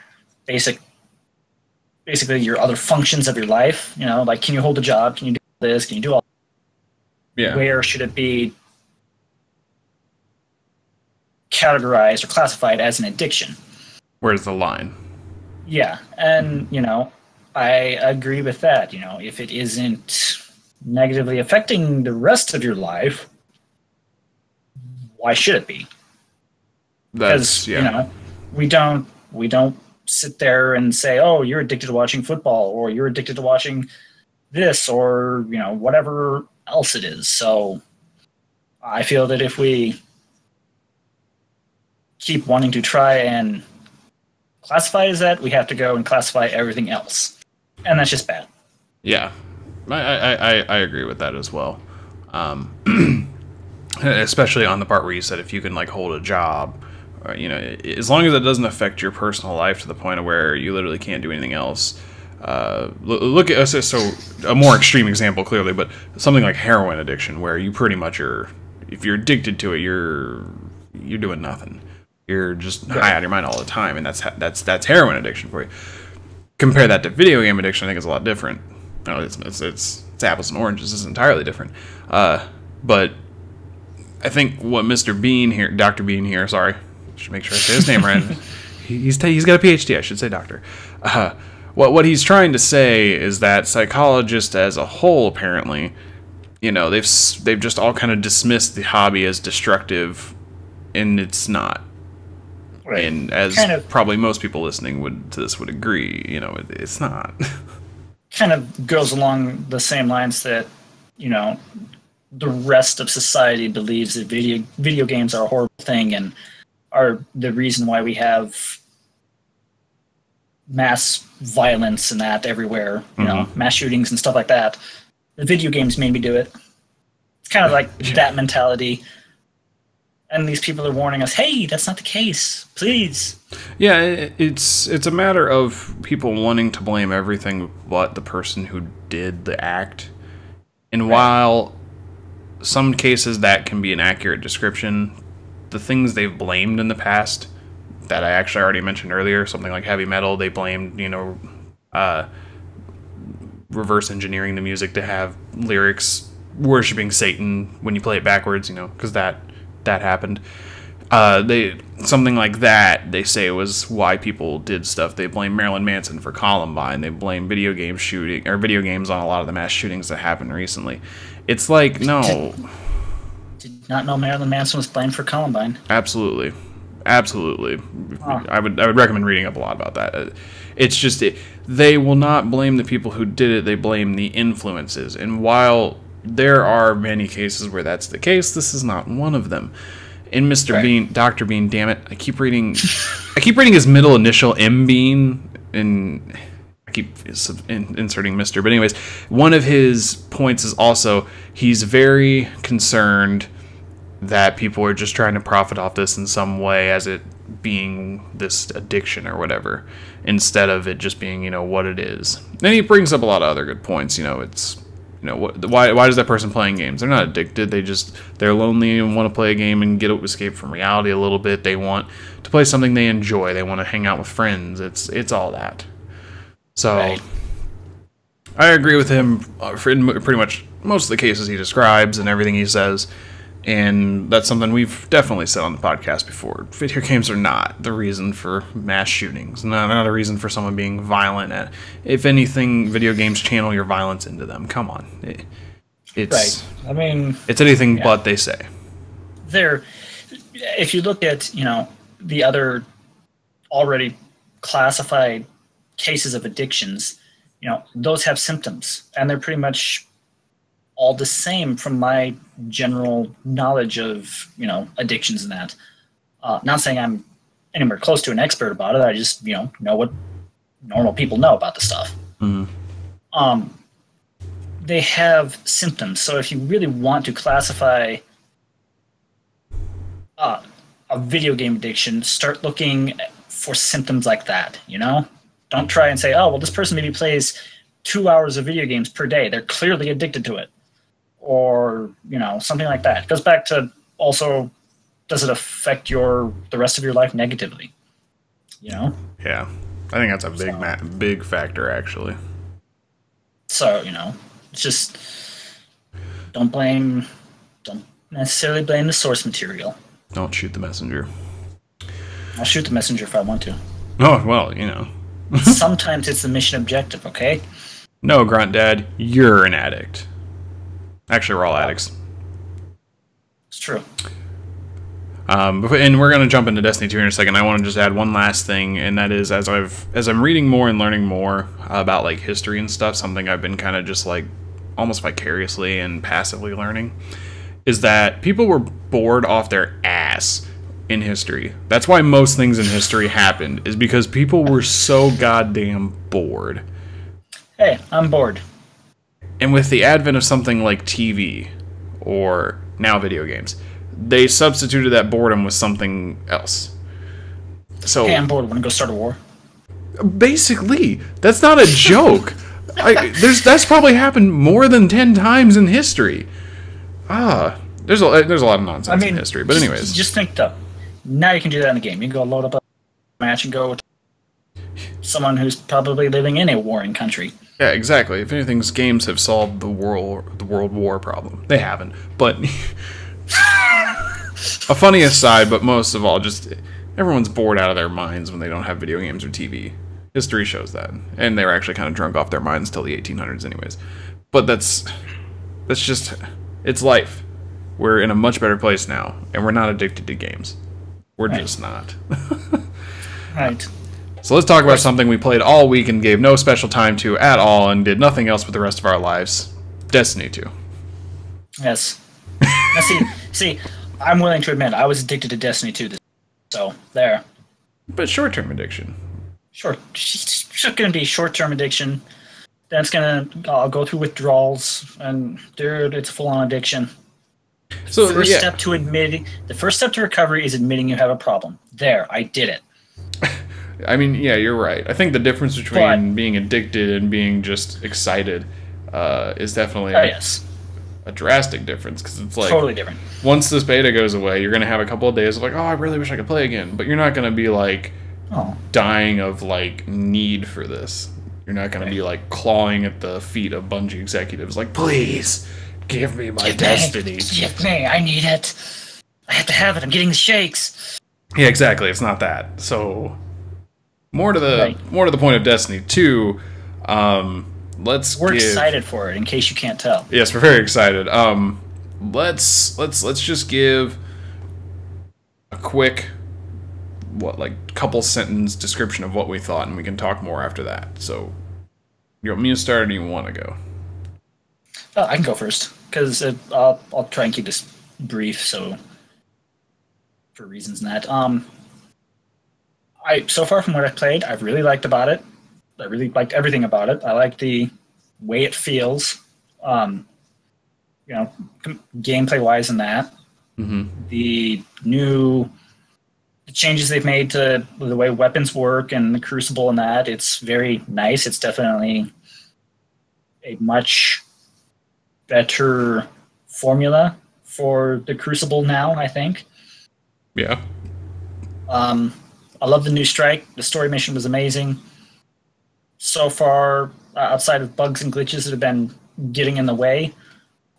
B: basically your other functions of your life, you know, like can you hold a job, can you do this, can you do all where should it be categorized or classified as an addiction?
A: Where's the line?
B: Yeah, and I agree with that. If it isn't negatively affecting the rest of your life, why should it be?
A: That's
B: Because we don't sit there and say, oh, you're addicted to watching football, or you're addicted to watching this, or whatever else it is. So I feel that if we keep wanting to try and classify as that, we have to go and classify everything else, and that's just bad.
A: Yeah, I agree with that as well. Especially on the part where you said if you can like hold a job, or, as long as it doesn't affect your personal life to the point of where you literally can't do anything else. Look at us. So a more extreme example, clearly, but something like heroin addiction, where you pretty much are, if you're addicted to it, you're doing nothing. You're just high out of your mind all the time, and that's heroin addiction for you. Compare that to video game addiction, I think it's a lot different. It's apples and oranges. It's entirely different. But I think what Mr. Bean here, Dr. Bean here, sorry, should make sure I say his name right. He's got a PhD. I should say doctor. What he's trying to say is that psychologists as a whole, apparently, they've just all kind of dismissed the hobby as destructive, and it's not. Right. And as probably most people listening to this would agree, it's not.
B: Kind of goes along the same lines that, the rest of society believes that video games are a horrible thing and are the reason why we have mass violence and that everywhere, mass shootings and stuff like that. The video games made me do it. It's kind of like that mentality. And these people are warning us, hey, that's not the case. Please.
A: Yeah, it's a matter of people wanting to blame everything but the person who did the act. And while some cases that can be an accurate description, the things they've blamed in the past that I actually already mentioned earlier, something like heavy metal, they blamed, reverse engineering the music to have lyrics worshiping Satan when you play it backwards, because that happened. Something like that, they say, was why people did stuff. They blame Marilyn Manson for Columbine. They blame video games on a lot of the mass shootings that happened recently. It's like, no.
B: Did not know Marilyn Manson was blamed for Columbine.
A: Absolutely. I would recommend reading up a lot about that. It's just they will not blame the people who did it. They blame the influences. And while there are many cases where that's the case, this is not one of them. And Mr. Bean, Dr. Bean, damn it, I keep reading his middle initial, M. Bean, and I keep inserting Mr. But anyways, one of his points is also he's very concerned that people are just trying to profit off this in some way, as it being this addiction or whatever, instead of it just being what it is. And he brings up a lot of other good points. It's why is that person playing games? They're not addicted. They're lonely and want to play a game and escape from reality a little bit. They want to play something they enjoy. They want to hang out with friends. It's all that. So I agree with him for pretty much most of the cases he describes and everything he says. And that's something we've definitely said on the podcast before. Video games are not the reason for mass shootings. Not a reason for someone being violent. If anything, video games channel your violence into them. Come on. It's
B: right. I mean,
A: it's anything but they say.
B: If you look at, the other already classified cases of addictions, those have symptoms. And they're pretty much all the same from my general knowledge of, addictions and that. Not saying I'm anywhere close to an expert about it. I just, know what normal people know about the stuff. Mm-hmm. They have symptoms. So if you really want to classify a video game addiction, start looking for symptoms like that, Don't try and say, oh, well, this person maybe plays 2 hours of video games per day. They're clearly addicted to it. Or, something like that. It goes back to also, does it affect the rest of your life negatively? Yeah.
A: I think that's a big factor, actually.
B: So, it's just, don't necessarily blame the source material.
A: Don't shoot the messenger.
B: I'll shoot the messenger if I want to.
A: Oh, well,
B: Sometimes it's the mission objective, okay?
A: No, Grunt Dad, you're an addict. Actually, we're all addicts.
B: It's true.
A: And we're gonna jump into Destiny 2 in a second. I want to just add one last thing, and that is as I'm reading more and learning more about like history and stuff, something I've been kind of just like almost vicariously and passively learning is that people were bored off their ass in history. That's why most things in history happened, is because people were so goddamn bored.
B: Hey, I'm bored.
A: And with the advent of something like TV or now video games, they substituted that boredom with something else. So,
B: hey, I'm bored. Want to go start a war?
A: Basically, that's not a joke. That's probably happened more than 10 times in history. There's a lot of nonsense in history. But anyways,
B: just think though. Now you can do that in the game. You can go load up a match and go with someone who's probably living in a warring country.
A: Yeah, exactly. If anything, games have solved the world war problem. They haven't, but. A funny aside, but most of all, just everyone's bored out of their minds when they don't have video games or TV. History shows that, and they were actually kind of drunk off their minds till the 1800s, anyways. But that's just it's life. We're in a much better place now, and we're not addicted to games. We're just not.
B: Right.
A: So let's talk about something we played all week and gave no special time to at all, and did nothing else with the rest of our lives. Destiny 2.
B: Yes. Now see, I'm willing to admit I was addicted to Destiny 2. So there.
A: But short-term addiction.
B: It's just going to be short-term addiction. Then it's going to I'll go through withdrawals, and dude, it's a full-on addiction. So the first step to recovery is admitting you have a problem. There, I did it.
A: I mean, yeah, you're right. I think the difference between being addicted and being just excited is definitely a drastic difference, because it's like
B: totally different.
A: Once this beta goes away, you're gonna have a couple of days of like, oh, I really wish I could play again, but you're not gonna be like dying of like need for this. You're not gonna be like clawing at the feet of Bungie executives like, please give me my Destiny.
B: Give me, I need it. I have to have it. I'm getting the shakes.
A: Yeah, exactly. It's not that. So more to the point of Destiny 2. We're
B: excited for it, in case you can't tell.
A: Yes, we're very excited. Let's just give a quick couple sentence description of what we thought, and we can talk more after that. So, you want me to start, or do you want to go?
B: I can go first, because I'll try and keep this brief. So, for reasons in that, so far from what I've played, I've really liked about it. I really liked everything about it. I like the way it feels, gameplay-wise in that.
A: Mm-hmm.
B: The changes they've made to the way weapons work and the Crucible and that, it's very nice. It's definitely a much better formula for the Crucible now, I think.
A: Yeah.
B: I love the new strike. The story mission was amazing. So far, outside of bugs and glitches that have been getting in the way,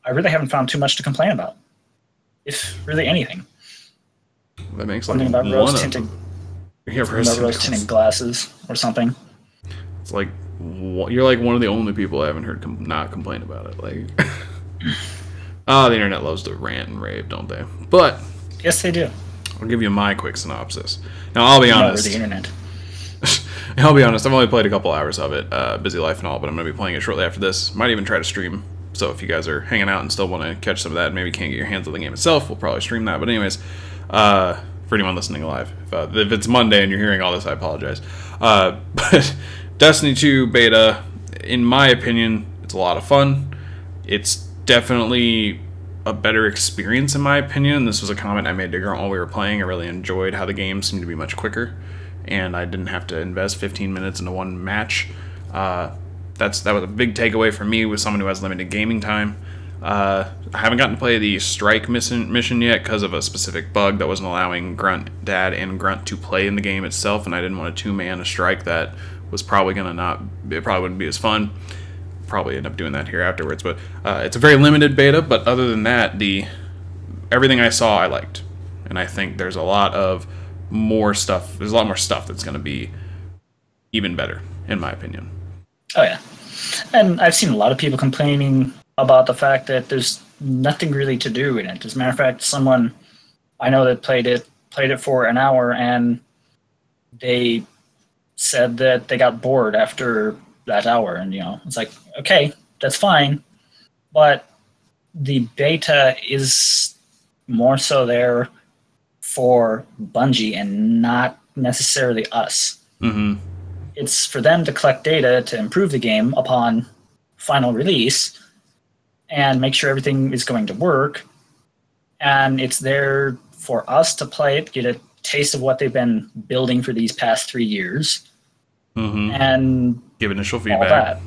B: I really haven't found too much to complain about, if really anything.
A: That makes
B: something about rose-tinted glasses or something.
A: It's like you're like one of the only people I haven't heard not complain about it. Like, the internet loves to rant and rave, don't they? But
B: yes, they do.
A: I'll give you my quick synopsis. Now, I'll be honest.
B: The internet.
A: I'll be honest, I've only played a couple hours of it, busy life and all, but I'm going to be playing it shortly after this. Might even try to stream, so if you guys are hanging out and still want to catch some of that and maybe can't get your hands on the game itself, we'll probably stream that. But anyways, for anyone listening live, if it's Monday and you're hearing all this, I apologize. But Destiny 2 beta, in my opinion, it's a lot of fun. It's definitely a better experience, in my opinion. This was a comment I made to Grunt while we were playing. I really enjoyed how the game seemed to be much quicker, and I didn't have to invest 15 minutes into one match. That was a big takeaway for me, with someone who has limited gaming time. I haven't gotten to play the strike mission yet because of a specific bug that wasn't allowing Dad and Grunt to play in the game itself, and I didn't want to two-man a strike that was probably it probably wouldn't be as fun. Probably end up doing that here afterwards, but it's a very limited beta. But other than that, everything I saw I liked, and I think there's a lot more stuff that's going to be even better, in my opinion.
B: Oh yeah, and I've seen a lot of people complaining about the fact that there's nothing really to do in it. As a matter of fact, someone I know that played it for an hour, and they said that they got bored after that hour. And it's like, okay, that's fine, but the beta is more so there for Bungie and not necessarily us.
A: Mm-hmm.
B: It's for them to collect data to improve the game upon final release and make sure everything is going to work. And it's there for us to play it, get a taste of what they've been building for these past 3 years, and
A: give initial
B: all
A: feedback.
B: that.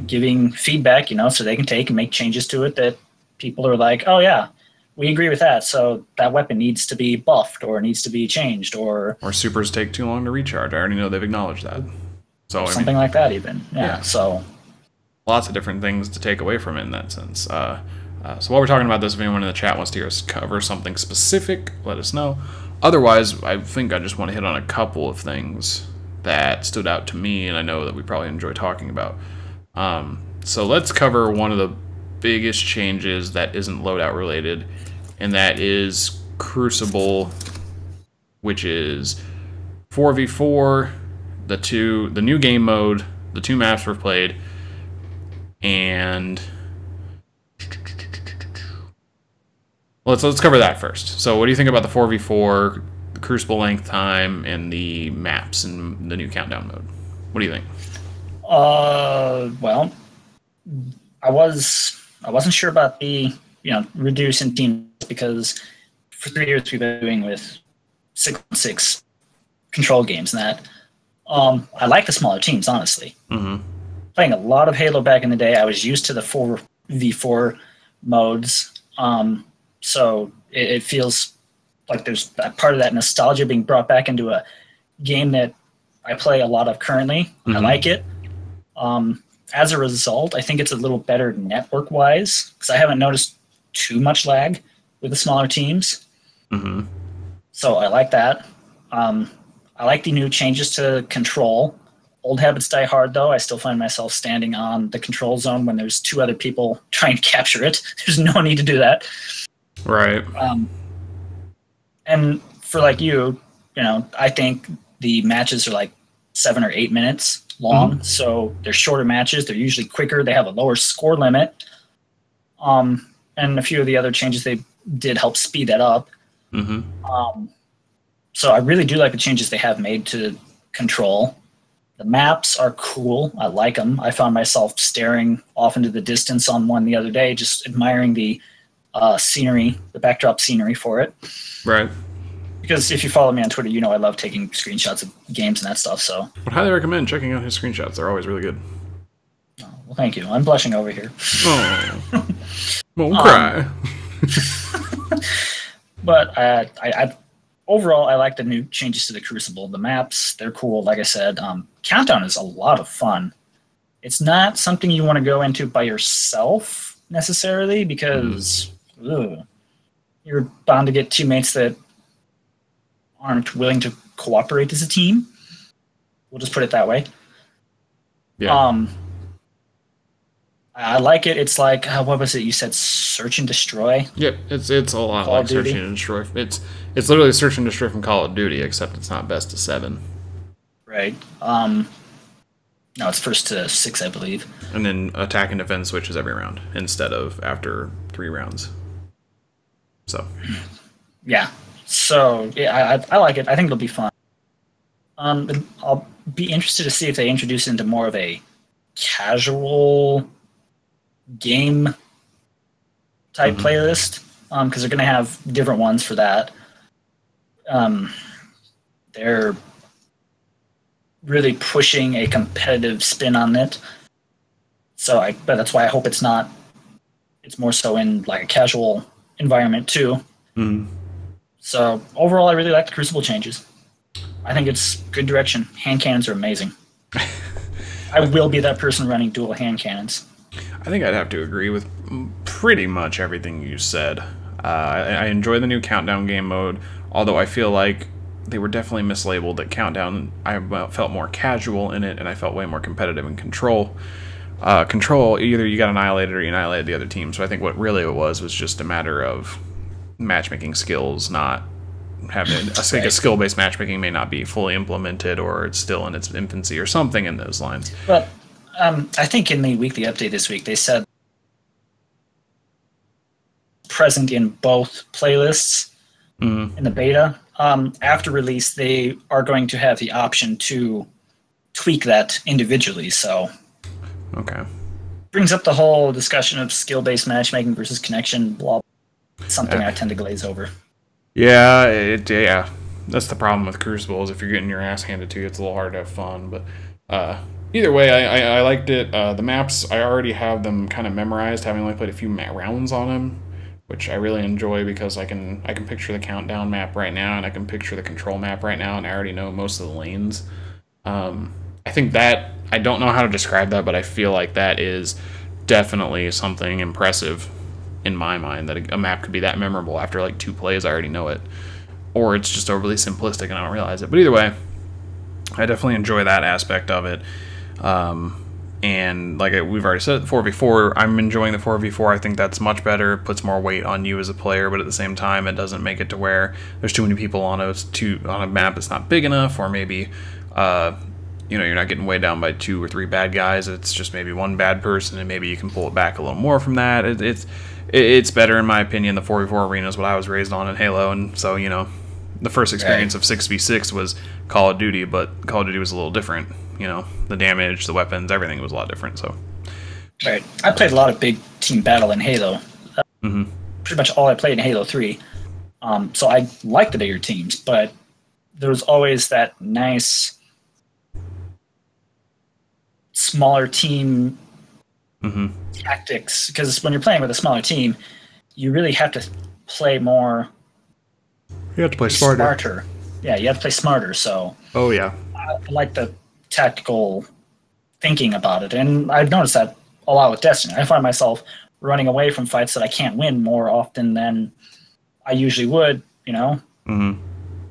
B: Giving feedback, so they can take and make changes to it that people are like, oh yeah, we agree with that. So that weapon needs to be buffed or needs to be changed, or
A: supers take too long to recharge. I already know they've acknowledged that. So
B: something like that even. Yeah. So
A: lots of different things to take away from it in that sense. So while we're talking about this, if anyone in the chat wants to hear us cover something specific, let us know. Otherwise, I think I just want to hit on a couple of things that stood out to me, and I know that we probably enjoy talking about. So let's cover one of the biggest changes that isn't loadout related, and that is Crucible, which is 4v4, the new game mode, the 2 maps were played, and let's cover that first. So what do you think about the 4v4, the Crucible length time, and the maps and the new countdown mode? What do you think?
B: Well, I wasn't sure about the reducing teams, because for 3 years we've been doing with 6-6 control games and that. I like the smaller teams, honestly.
A: Mm-hmm.
B: Playing a lot of Halo back in the day, I was used to the 4v4 modes. So it feels like there's a part of that nostalgia being brought back into a game that I play a lot of currently. Mm-hmm. I like it. As a result, I think it's a little better network-wise, because I haven't noticed too much lag with the smaller teams.
A: Mm-hmm.
B: So I like that. I like the new changes to control. Old habits die hard, though. I still find myself standing on the control zone when there's 2 other people trying to capture it. There's no need to do that.
A: Right.
B: And for like you, I think the matches are like 7 or 8 minutes long. Mm-hmm. So they're shorter matches. They're usually quicker. They have a lower score limit. And a few of the other changes they did help speed that up. Mm-hmm. So I really do like the changes they have made to control. The maps are cool. I like them. I found myself staring off into the distance on one the other day, just admiring the scenery, the backdrop scenery for it.
A: Right.
B: Because if you follow me on Twitter, I love taking screenshots of games and that stuff. So
A: I would highly recommend checking out his screenshots. They're always really good.
B: Oh, well, thank you. I'm blushing over here.
A: Oh, won't cry.
B: But I overall, I like the new changes to the Crucible. The maps, they're cool. Like I said, Countdown is a lot of fun. It's not something you want to go into by yourself necessarily, because you're bound to get teammates that aren't willing to cooperate as a team. We'll just put it that way.
A: Yeah.
B: I like it. It's like, what was it? You said search and destroy?
A: Yep, it's a lot Call like searching and destroy. It's literally search and destroy from Call of Duty, except it's not best of 7.
B: Right. No, it's first to 6, I believe.
A: And then attack and defense switches every round instead of after 3 rounds. So.
B: Yeah. So yeah, I like it. I think it'll be fun. I'll be interested to see if they introduce it into more of a casual game type playlist, because they're going to have different ones for that. They're really pushing a competitive spin on it, but that's why I hope it's more so in like a casual environment too. So overall, I really like the Crucible changes. I think it's good direction. Hand cannons are amazing. I will be that person running dual hand cannons.
A: I think I'd have to agree with pretty much everything you said. I enjoy the new countdown game mode, although I feel like they were definitely mislabeled. That Countdown, I felt more casual in it, and I felt way more competitive in Control. Control, either you got annihilated or you annihilated the other team. So I think what really it was just a matter of matchmaking skills, not having a skill-based matchmaking may not be fully implemented, or it's still in its infancy or something in those lines.
B: Well, I think in the weekly update this week, they said present in both playlists in the beta. After release, they are going to have the option to tweak that individually, so...
A: Okay.
B: Brings up the whole discussion of skill-based matchmaking versus connection, blah, something I tend to glaze over.
A: Yeah, yeah. That's the problem with Crucible, is if you're getting your ass handed to you, it's a little hard to have fun. But either way, I liked it. The maps, I already have them kind of memorized, having only played a few rounds on them, which I really enjoy because I can picture the Countdown map right now, and I can picture the Control map right now, and I already know most of the lanes. I think that, I don't know how to describe that, but I feel like that is definitely something impressive in my mind, that a map could be that memorable after like 2 plays. I already know it, or it's just overly simplistic and I don't realize it. But either way, I definitely enjoy that aspect of it. And like we've already said, 4v4, I'm enjoying the 4v4. I think that's much better. It puts more weight on you as a player, but at the same time, it doesn't make it to where there's too many people on a map that's not big enough, or maybe you're not getting weighed down by 2 or 3 bad guys. It's just maybe one bad person, and maybe you can pull it back a little more from that. It's better, in my opinion. The 4v4 arena is what I was raised on in Halo, and so, the first experience of 6v6 was Call of Duty, but Call of Duty was a little different. The damage, the weapons, everything was a lot different. So,
B: right. I played a lot of big team battle in Halo. Pretty much all I played in Halo 3. So I liked the bigger teams, but there was always that nice smaller team tactics, because when you're playing with a smaller team, you really have to play more.
A: You have to play smarter.
B: Yeah, you have to play smarter. So,
A: oh yeah,
B: I like the tactical thinking about it, and I've noticed that a lot with Destiny. I find myself running away from fights that I can't win more often than I usually would.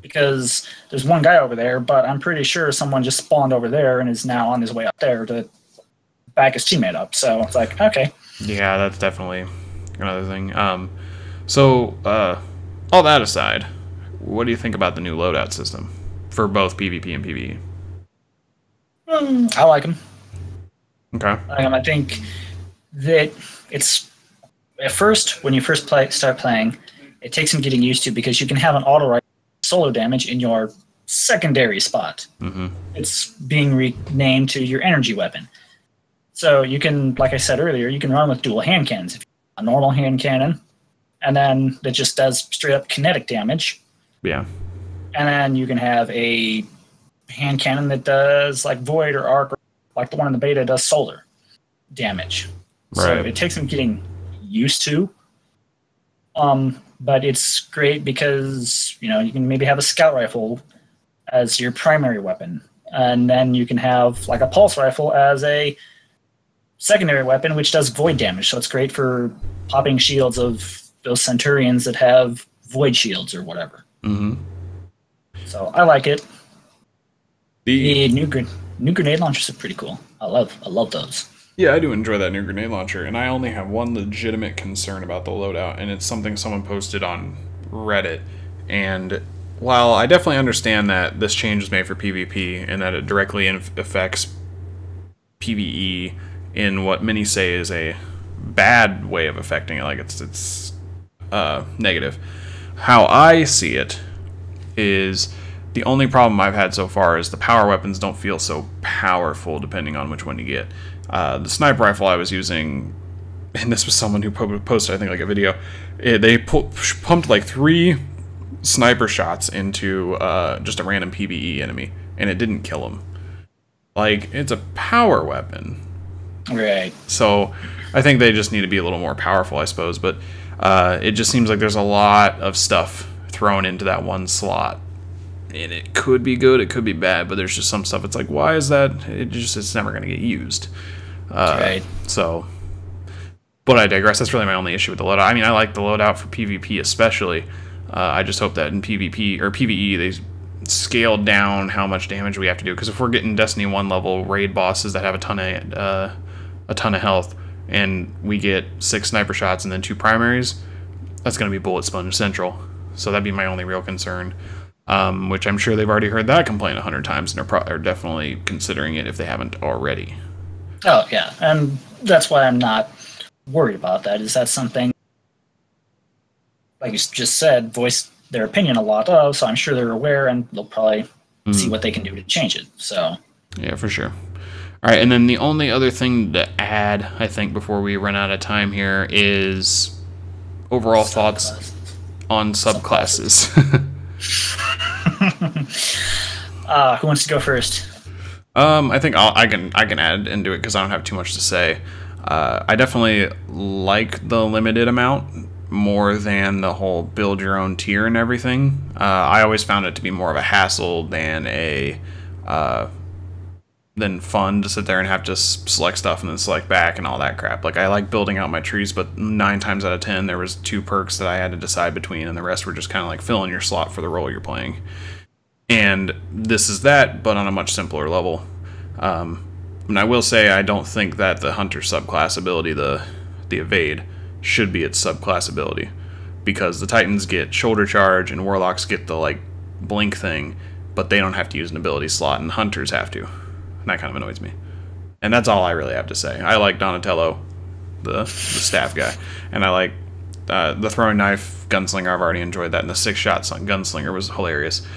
B: Because there's one guy over there, but I'm pretty sure someone just spawned over there and is now on his way up there to back his teammate up. So it's like, okay.
A: Yeah, that's definitely another thing. So all that aside, what do you think about the new loadout system for both PvP and PvE?
B: I like them.
A: Okay.
B: I think that it's, at first, when you first start playing, it takes some getting used to, because you can have an auto-rifle solo damage in your secondary spot. It's being renamed to your energy weapon. So you can, like I said earlier, you can run with dual hand cannons. If you have a normal hand cannon, and then that just does straight up kinetic damage.
A: Yeah.
B: And then you can have a hand cannon that does like void or arc, or like the one in the beta does solar damage.
A: Right.
B: So it takes some getting used to. But it's great because, you can maybe have a scout rifle as your primary weapon. And then you can have like a pulse rifle as a secondary weapon, which does void damage. So it's great for popping shields of those Centurions that have void shields or whatever. So I like it. The new grenade launchers are pretty cool. I love those.
A: Yeah, I do enjoy that new grenade launcher, and I only have one legitimate concern about the loadout, and it's something someone posted on Reddit. And while I definitely understand that this change is made for PvP and that it directly affects PvE in what many say is a bad way of affecting it, like it's negative. How I see it is, the only problem I've had so far is the power weapons don't feel so powerful depending on which one you get. The sniper rifle I was using, and this was someone who posted, I think, like a video, they pumped like 3 sniper shots into just a random PvE enemy, and it didn't kill him. Like, it's a power weapon.
B: Right.
A: So I think they just need to be a little more powerful, I suppose, but it just seems like there's a lot of stuff thrown into that one slot. And it could be good, it could be bad, but there's just some stuff, it's like, why is that? It's never going to get used.
B: Right.
A: So, but I digress. That's really my only issue with the loadout. I mean, I like the loadout for PvP especially. I just hope that in PvP or PvE they scaled down how much damage we have to do. Because if we're getting Destiny 1 level raid bosses that have a ton of health, and we get 6 sniper shots and then 2 primaries, that's going to be bullet sponge central. So that'd be my only real concern. Which I'm sure they've already heard that complaint 100 times, and are definitely considering it if they haven't already.
B: Oh, yeah. And that's why I'm not worried about that. Is that something, like you just said, voice their opinion a lot of, so I'm sure they're aware, and they'll probably see what they can do to change it. So
A: yeah, for sure. All right, and then the only other thing to add, I think, before we run out of time here is overall thoughts on subclasses.
B: Who wants to go first?
A: I think I can add into it because I don't have too much to say. I definitely like the limited amount more than the whole build your own tier and everything. I always found it to be more of a hassle than fun to sit there and have to select stuff and then select back and all that crap. Like, I like building out my trees, but 9 times out of 10 there was 2 perks that I had to decide between, and the rest were just kind of like filling your slot for the role you're playing. And this is that, but on a much simpler level. And I will say I don't think that the hunter subclass ability, the evade, should be its subclass ability, because the Titans get shoulder charge and Warlocks get the like blink thing, but they don't have to use an ability slot, and Hunters have to. And that kind of annoys me. And that's all I really have to say. I like Donatello, the staff guy, and I like the throwing knife gunslinger. I've already enjoyed that, and the 6-shot gunslinger was hilarious.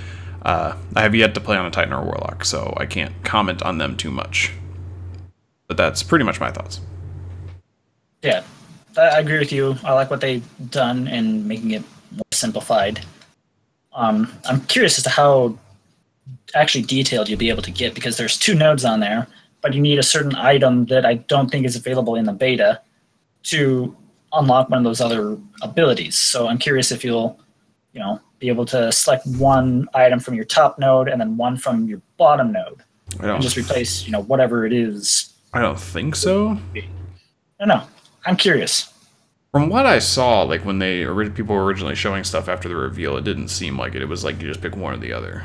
A: I have yet to play on a Titan or a Warlock, so I can't comment on them too much. But that's pretty much my thoughts.
B: Yeah, I agree with you. I like what they've done in making it more simplified. I'm curious as to how actually detailed you'll be able to get, because there's 2 nodes on there, but you need a certain item that I don't think is available in the beta to unlock one of those other abilities. So I'm curious if you'll, be able to select one item from your top node and then one from your bottom node, and just replace, whatever it is.
A: I don't think so.
B: No, I'm curious.
A: From what I saw, like when people were originally showing stuff after the reveal, it didn't seem like it. It was like you just pick one or the other.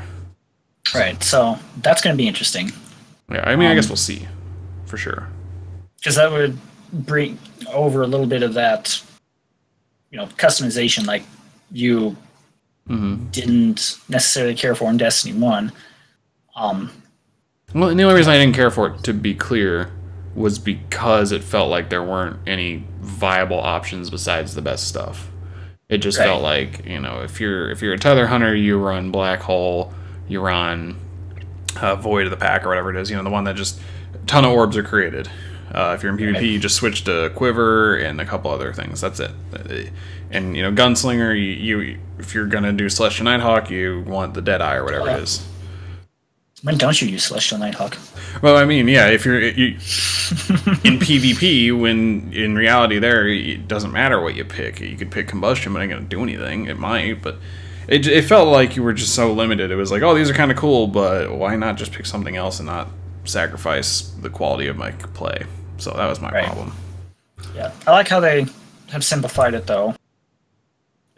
B: Right, so that's going to be interesting.
A: Yeah, I mean, I guess we'll see, for sure.
B: Because that would bring over a little bit of that, customization like you didn't necessarily care for in Destiny 1.
A: Well, and the only reason I didn't care for it, to be clear, was because it felt like there weren't any viable options besides the best stuff. It just felt like, if you're a Tether Hunter, you run Black Hole, you run Void of the Pack or whatever it is, the one that just a ton of orbs are created. If you're in PvP, you just switch to Quiver and a couple other things. That's it. And Gunslinger, you if you're gonna do Celestial Nighthawk, you want the Deadeye or whatever it is.
B: When don't you use Celestial Nighthawk?
A: Well, I mean, yeah, if you're in PvP, when in reality there, it doesn't matter what you pick. You could pick Combustion, but it ain't gonna do anything. It might, but it felt like you were just so limited. It was like, oh, these are kind of cool, but why not just pick something else and not sacrifice the quality of my play? So that was my problem.
B: Yeah, I like how they have simplified it, though.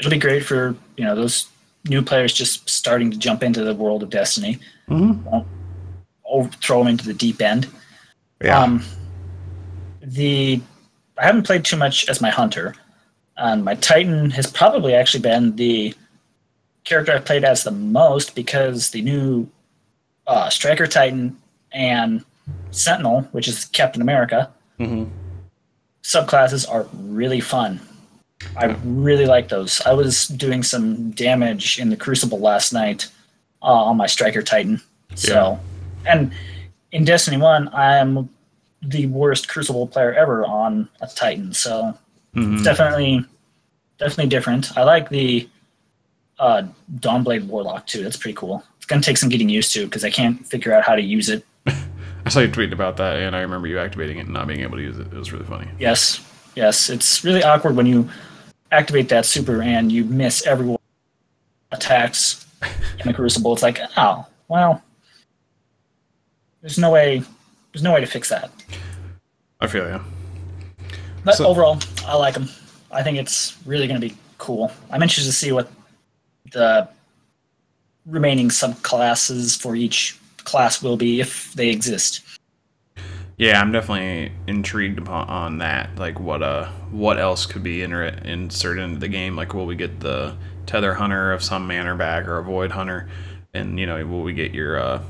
B: It'll be great for those new players just starting to jump into the world of Destiny. Won't throw them into the deep end. Yeah. I haven't played too much as my Hunter. My Titan has probably actually been the character I've played as the most, because the new Striker Titan and Sentinel, which is Captain America, subclasses are really fun. I really like those. I was doing some damage in the Crucible last night on my Striker Titan. So, and in Destiny 1, I am the worst Crucible player ever on a Titan. So it's definitely different. I like the Dawnblade Warlock too. That's pretty cool. It's gonna take some getting used to, because I can't figure out how to use it.
A: I saw you tweeting about that, and I remember you activating it and not being able to use it. It was really funny.
B: Yes. It's really awkward when you activate that super and you miss every attacks in the Crucible. It's like, oh, well, there's no way to fix that.
A: I feel you.
B: But overall, I like them. I think it's really going to be cool. I'm interested to see what the remaining subclasses for each class will be, if they exist.
A: Yeah, I'm definitely intrigued on that. Like, what else could be inserted into the game? Like, will we get the Tether Hunter of some manner back, or a Void Hunter? And, you know, will we get your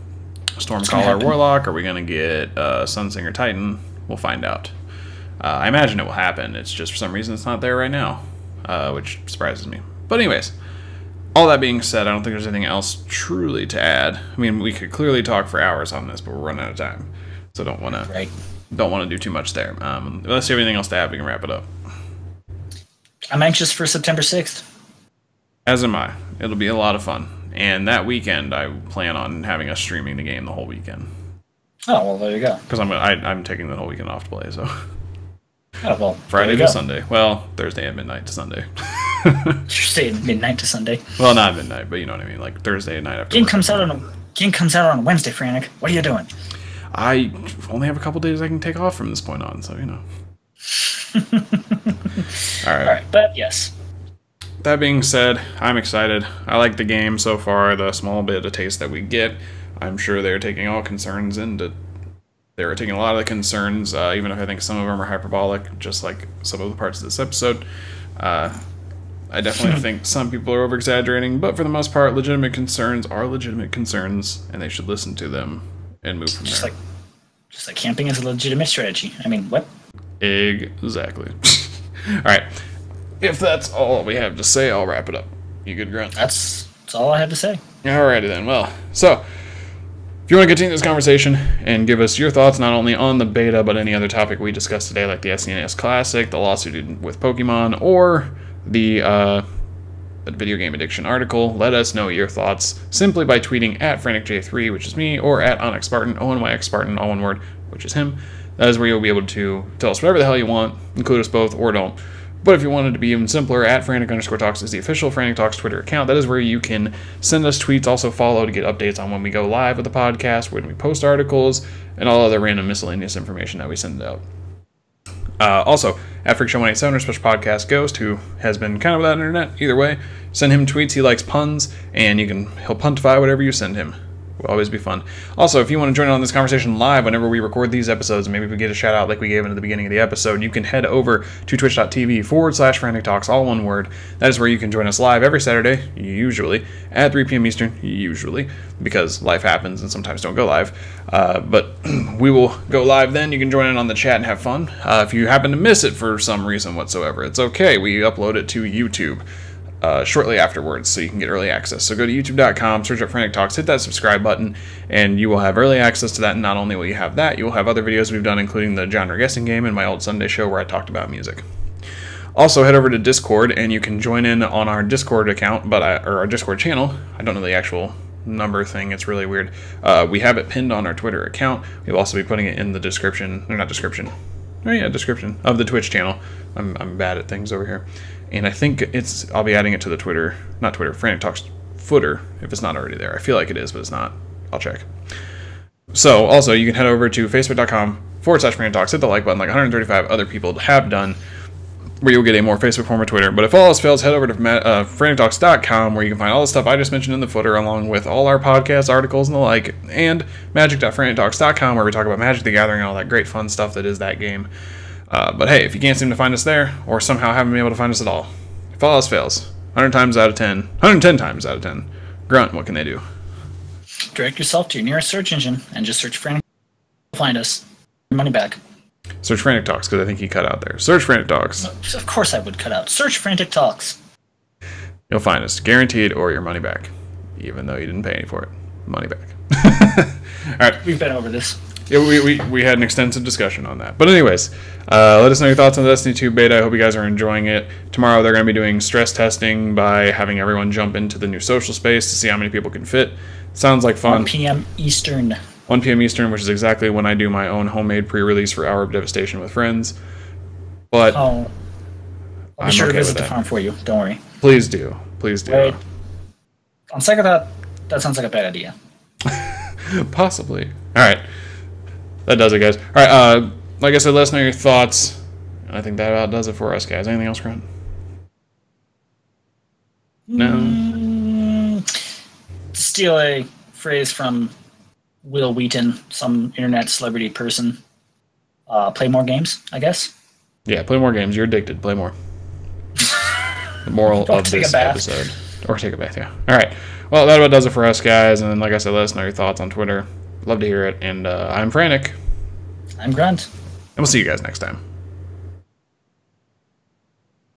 A: Stormcaller Warlock? Are we going to get Sunsinger Titan? We'll find out. I imagine it will happen. It's just for some reason it's not there right now, which surprises me. But anyways, all that being said, I don't think there's anything else truly to add. I mean, we could clearly talk for hours on this, but we're running out of time. So don't want to do too much there. Unless you have anything else to add, we can wrap it up.
B: I'm anxious for September 6th.
A: As am I. It'll be a lot of fun. And that weekend, I plan on having us streaming the game the whole weekend.
B: Oh, well, there you go.
A: Because I'm taking the whole weekend off to play, so...
B: Oh, well,
A: Friday to Sunday. Well, Thursday at midnight to Sunday.
B: Thursday at midnight to Sunday.
A: Well, not midnight, but you know what I mean. Like Thursday night after.
B: Game comes out on Wednesday, Frantic. What are you doing?
A: I only have a couple days I can take off from this point on, so you know. All right,
B: but yes.
A: That being said, I'm excited. I like the game so far. The small bit of taste that we get, I'm sure they're taking all concerns into. They're taking a lot of the concerns, even if I think some of them are hyperbolic, just like some of the parts of this episode. I definitely think some people are over-exaggerating, but for the most part, legitimate concerns are legitimate concerns, and they should listen to them and move from there.
B: Just like camping is a legitimate strategy. I mean, what?
A: Exactly. All right. If that's all we have to say, I'll wrap it up. You good, Grunt?
B: That's all I have to say.
A: Alrighty then. Well, so... if you want to continue this conversation and give us your thoughts not only on the beta but any other topic we discussed today, like the SNES Classic, the lawsuit with Pokemon, or the video game addiction article, let us know your thoughts simply by tweeting at FranticJ3, which is me, or at OnyxSpartan, ONYXSpartan, all one word, which is him. That is where you'll be able to tell us whatever the hell you want, include us both, or don't. But if you wanted to be even simpler, at Frantic_Talks is the official Frantic Talks Twitter account. That is where you can send us tweets, also follow to get updates on when we go live with the podcast, when we post articles, and all other random miscellaneous information that we send out. Also, at FreakShow187, our special podcast Ghost, who has been kind of without internet, either way, send him tweets. He likes puns, and he'll puntify whatever you send him. Will always be fun. Also, if you want to join in on this conversation live whenever we record these episodes, and maybe we get a shout out like we gave into the beginning of the episode, you can head over to twitch.tv/Frantic Talks, all one word. That is where you can join us live every Saturday, usually, at 3 p.m. Eastern, usually, because life happens and sometimes don't go live. But we will go live then. You can join in on the chat and have fun. If you happen to miss it for some reason whatsoever, it's okay. We upload it to YouTube shortly afterwards, so you can get early access. So go to youtube.com, search up Frantic Talks, hit that subscribe button, and you will have early access to that. And not only will you have that, you will have other videos we've done, including the genre guessing game and my old Sunday show where I talked about music. Also, head over to Discord, and you can join in on our Discord account, or our Discord channel. I don't know the actual number thing, it's really weird. We have it pinned on our Twitter account. We'll also be putting it in the description, or not description, oh yeah, description of the Twitch channel. I'm bad at things over here. And I think I'll be adding it to the Frantic Talks footer, if it's not already there. I feel like it is, but it's not. I'll check. So, also, you can head over to facebook.com/Frantic Talks, hit the like button like 135 other people have done, where you'll get a more Facebook form or Twitter. But if all else fails, head over to FranticTalks.com, where you can find all the stuff I just mentioned in the footer, along with all our podcast articles and the like, and magic.FranticTalks.com, where we talk about Magic the Gathering and all that great fun stuff that is that game. But hey, if you can't seem to find us there, or somehow haven't been able to find us at all, if all else fails, 110 times out of 10, Grunt, what can they do?
B: Direct yourself to your nearest search engine and just search Frantic. Find us. Your money back.
A: Search Frantic Talks, because I think he cut out there. Search Frantic Talks.
B: Of course I would cut out. Search Frantic Talks.
A: You'll find us. Guaranteed, or your money back. Even though you didn't pay any for it. Money back. Alright.
B: We've been over this.
A: Yeah, we had an extensive discussion on that. But anyways, let us know your thoughts on the Destiny 2 beta. I hope you guys are enjoying it. Tomorrow they're going to be doing stress testing by having everyone jump into the new social space to see how many people can fit. Sounds like fun.
B: 1 p.m. Eastern.
A: 1 p.m. Eastern, which is exactly when I do my own homemade pre-release for Hour of Devastation with friends. But
B: I'll be sure to visit the farm for you. Don't worry.
A: Please do. Please do.
B: Wait. On second thought, that sounds like a bad idea.
A: Possibly. All right. That does it, guys. All right. Like I said, let us know your thoughts. I think that about does it for us, guys. Anything else, Grant? No.
B: To steal a phrase from Will Wheaton, some internet celebrity person, play more games, I guess.
A: Yeah, play more games. You're addicted. Play more. The moral of this episode. Or take a bath, yeah. All right. Well, that about does it for us, guys. And like I said, let us know your thoughts on Twitter. Love to hear it. And I'm Frantic.
B: I'm Grunt.
A: And we'll see you guys next time.